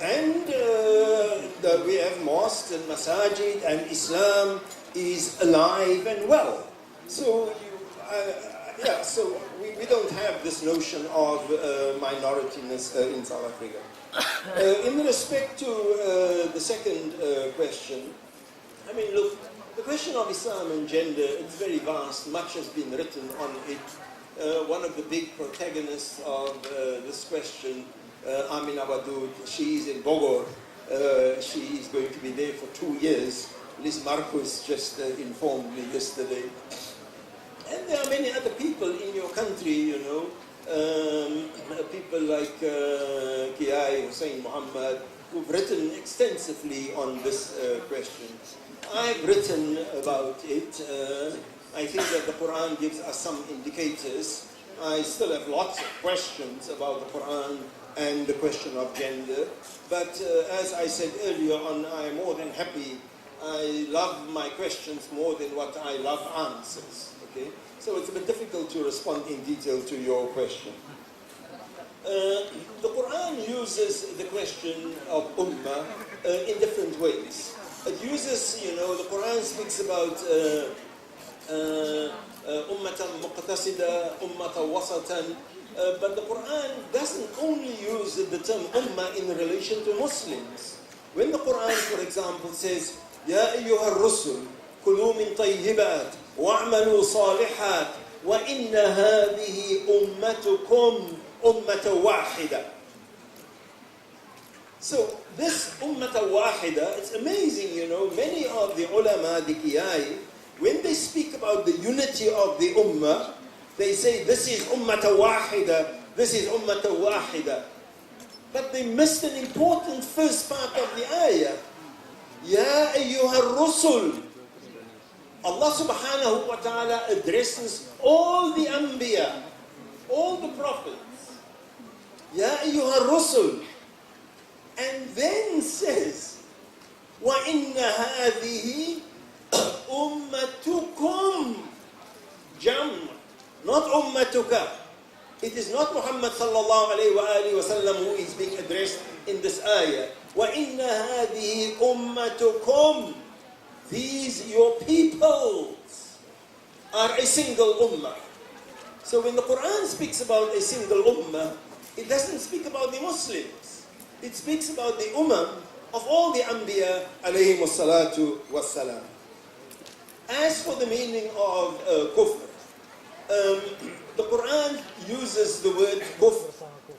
And we have mosques and masajid, and Islam is alive and well. So, so we don't have this notion of minorityness in South Africa. In respect to the second question, I mean, look, the question of Islam and gender, it's very vast. Much has been written on it. One of the big protagonists of this question, Amina Wadud, she is in Bogor. She is going to be there for 2 years. Liz Marcus just informed me yesterday. And there are many other people in your country, you know, people like Kiai Hussein Muhammad, who've written extensively on this question. I've written about it. I think that the Quran gives us some indicators. I still have lots of questions about the Quran and the question of gender. But as I said earlier on, I'm more than happy. I love my questions more than what I love answers. Okay? So it's a bit difficult to respond in detail to your question. The Quran uses the question of ummah in different ways. It uses, you know, the Quran speaks about ummatan muqtasida, ummatan wasatan, but the Quran doesn't only use the term ummah in relation to Muslims. When the Quran, for example, says, يا أيها الرسل كلوا من طيبات واعملوا صالحات وإن هذه أمتكم أمة واحدة. So this ummata wahida, it's amazing, you know, many of the ulama, the qiyai, when they speak about the unity of the ummah, they say this is ummata wahida, this is ummata wahida. But they missed an important first part of the ayah. Ya ayyuha rusul. Allah subhanahu wa ta'ala addresses all the anbiya, all the prophets. Ya ayyuha rusul. And then says, وَإِنَّ هَذِهِ أُمَّتُكُمْ جَمْعٌ. Not ummatuka. It is not Muhammad sallallahu alayhi wa alihi wa sallam who is being addressed in this ayah. وَإِنَّ هَذِهِ أُمَّتُكُمْ. These, your peoples, are a single ummah. So when the Quran speaks about a single ummah, it doesn't speak about the Muslims. It speaks about the umam of all the anbiya alayhimu salatu wassalam. As for the meaning of kufr, the Quran uses the word kufr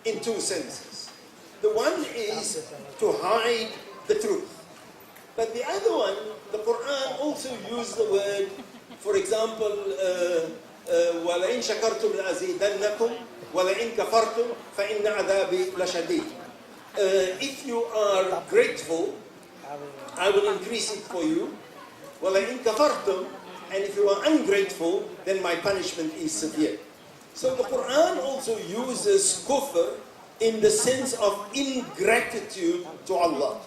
in two senses. The one is to hide the truth. But the other one, the Quran also uses the word, for example, وَلَئِن شَكَرْتُمْ لَأَزِيدَنَّكُمْ وَلَئِن كَفَرْتُمْ فَإِنَّ عَذَابِي لَشَدِيدٌ. If you are grateful, I will increase it for you. وَلَئِن كَفَرْتُمْ. And if you are ungrateful, then my punishment is severe. So the Quran also uses kufr in the sense of ingratitude to Allah.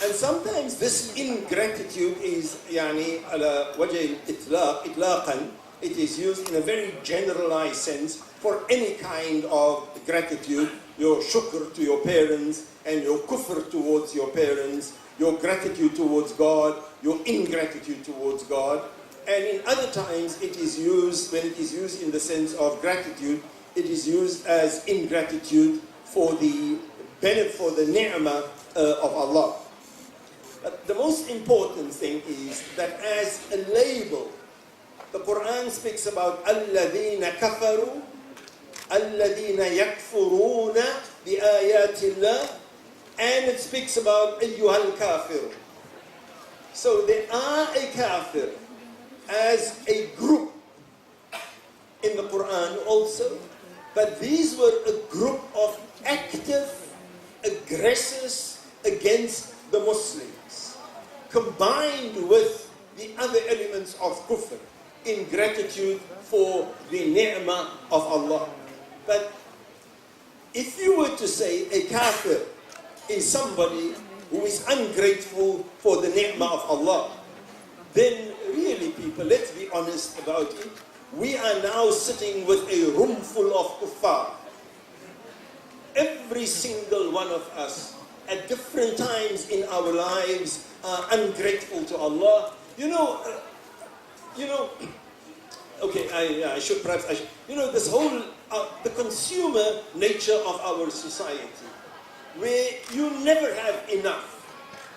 And sometimes this ingratitude is يعني على وجه الإطلاق إطلاقا. It is used in a very generalized sense for any kind of gratitude. Your shukr to your parents and your kufr towards your parents, your gratitude towards God, your ingratitude towards God. And in other times it is used, when it is used in the sense of gratitude, it is used as ingratitude for the benefit, for the ni'mah of Allah. But the most important thing is that as a label, the Quran speaks about الَّذِينَ كَفَرُوا الذين يكفرون بآيات الله, and it speaks about أيها الكافر. So they are a kafir as a group in the Quran also, but these were a group of active aggressors against the Muslims, combined with the other elements of kufr, ingratitude for the ni'mah of Allah. But if you were to say a kafir is somebody who is ungrateful for the ni'mah of Allah, then really people, let's be honest about it, we are now sitting with a room full of kuffar. Every single one of us at different times in our lives are ungrateful to Allah. Okay, I should perhaps, this whole, the consumer nature of our society, where you never have enough.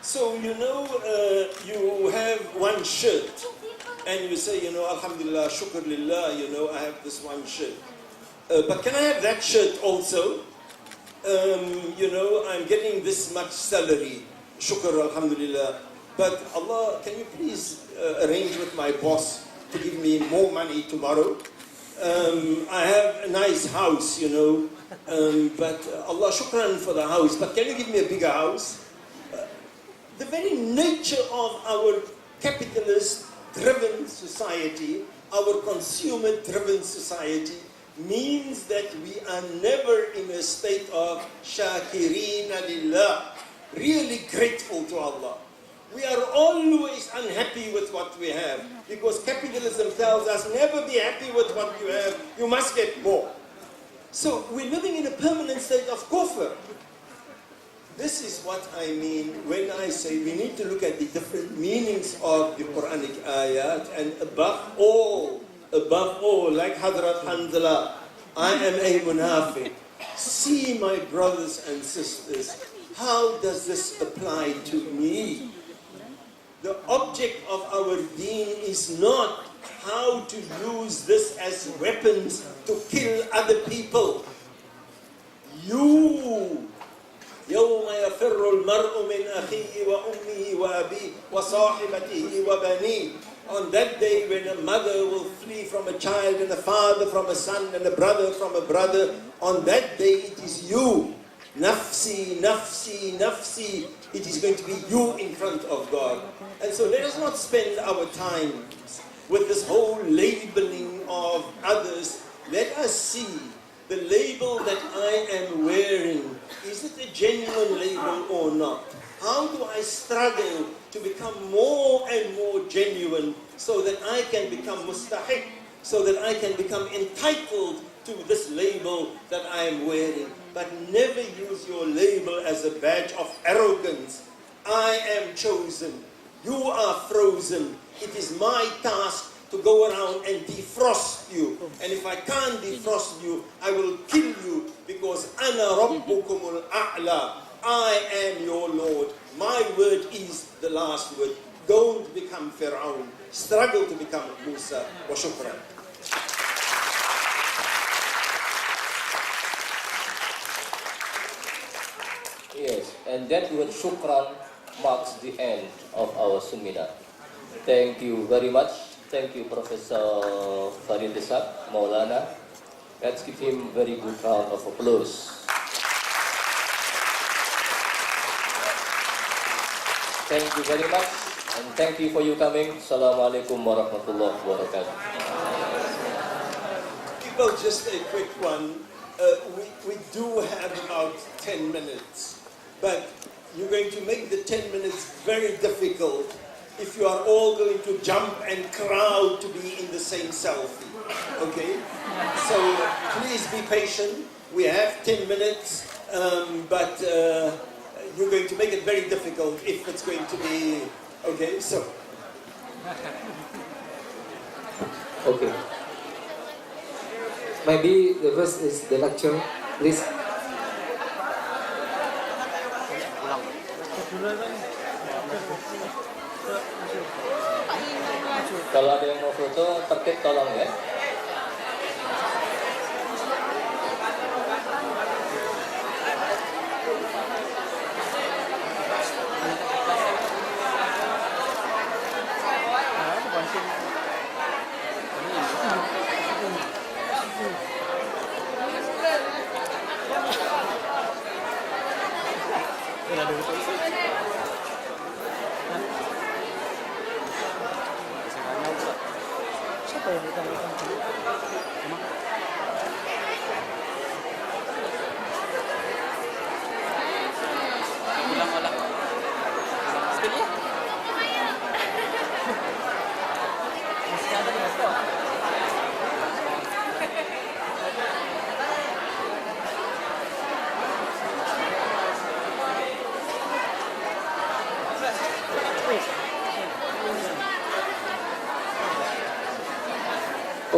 So, you have one shirt, and you say, Alhamdulillah, shukr lillah, I have this one shirt. But can I have that shirt also? I'm getting this much salary, shukr, alhamdulillah. But Allah, can you please arrange with my boss to give me more money tomorrow? I have a nice house, but Allah, shukran for the house, but can you give me a bigger house? The very nature of our capitalist-driven society, our consumer-driven society, means that we are never in a state of shakirina lillah, really grateful to Allah. We are always unhappy with what we have, because capitalism tells us never be happy with what you have, you must get more. So we're living in a permanent state of kufr. This is what I mean when I say we need to look at the different meanings of the Quranic ayat, and above all, like Hadrat Hanzala, I am a munafiq. See, my brothers and sisters, how does this apply to me? The object of our deen is not how to use this as weapons to kill other people. يوم يفر المرء من أخيه وأمه وأبيه وصاحبته وبنيه. On that day when a mother will flee from a child, and a father from a son, and a brother from a brother, on that day it is you. Nafsi, nafsi, nafsi. It is going to be you in front of God. And so let us not spend our time with this whole labeling of others. Let us see the label that I am wearing. Is it a genuine label or not? How do I struggle to become more and more genuine so that I can become mustahiq, so that I can become entitled to this label that I am wearing? But never use your label as a badge of arrogance. I am chosen. You are frozen. It is my task to go around and defrost you. And if I can't defrost you, I will kill you, because Ana Rabbukumul A'la. I am your Lord. My word is the last word. Don't become Fir'aun. Struggle to become Musa. Wa shukran. Yes, and that word shukran marks the end of our seminar. Thank you very much. Thank you, Professor Farid Esack, Maulana. Let's give him a very good round of applause. Thank you very much, and thank you for you coming. Assalamualaikum warahmatullahi wabarakatuh. Well, just a quick one. We do have about 10 minutes, but you're going to make the 10 minutes very difficult if you are all going to jump and crowd to be in the same selfie, okay? So please be patient. We have 10 minutes, but you're going to make it very difficult if it's going to be, okay, so. Okay. Maybe the first is the lecture, please. Kalau ada yang mau foto, tertib tolong ya.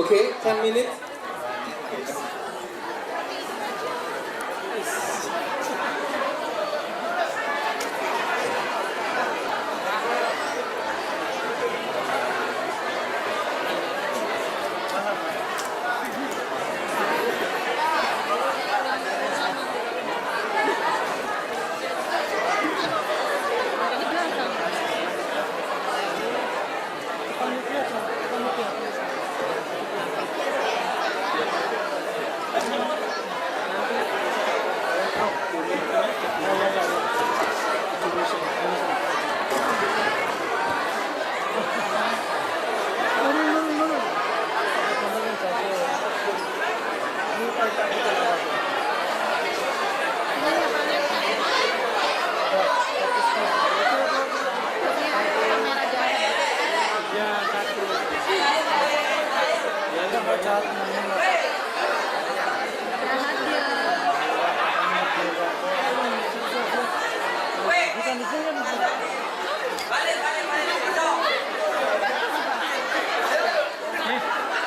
Okay, 10 minutes.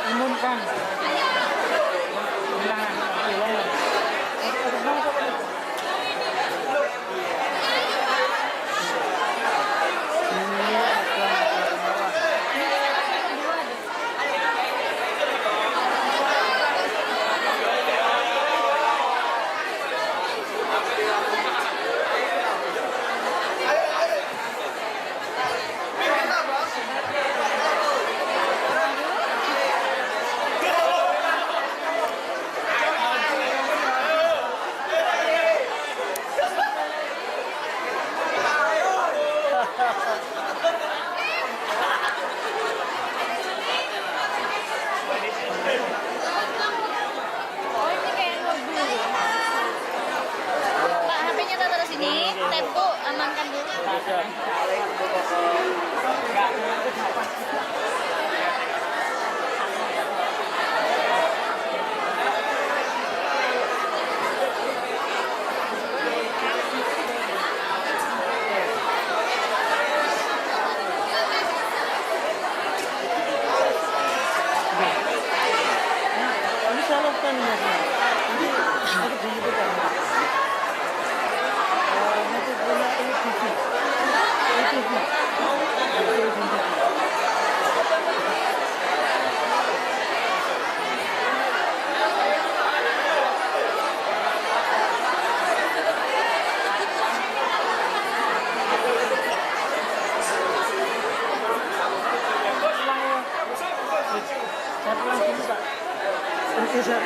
Umum kan. Pak, HP-nya taruh sini, tempo amankan dulu. Ini salahkan ya. Ini aku begitu kan. Nanti punya ini TV. Saya pulang dulu, Pak. Oke, Pak.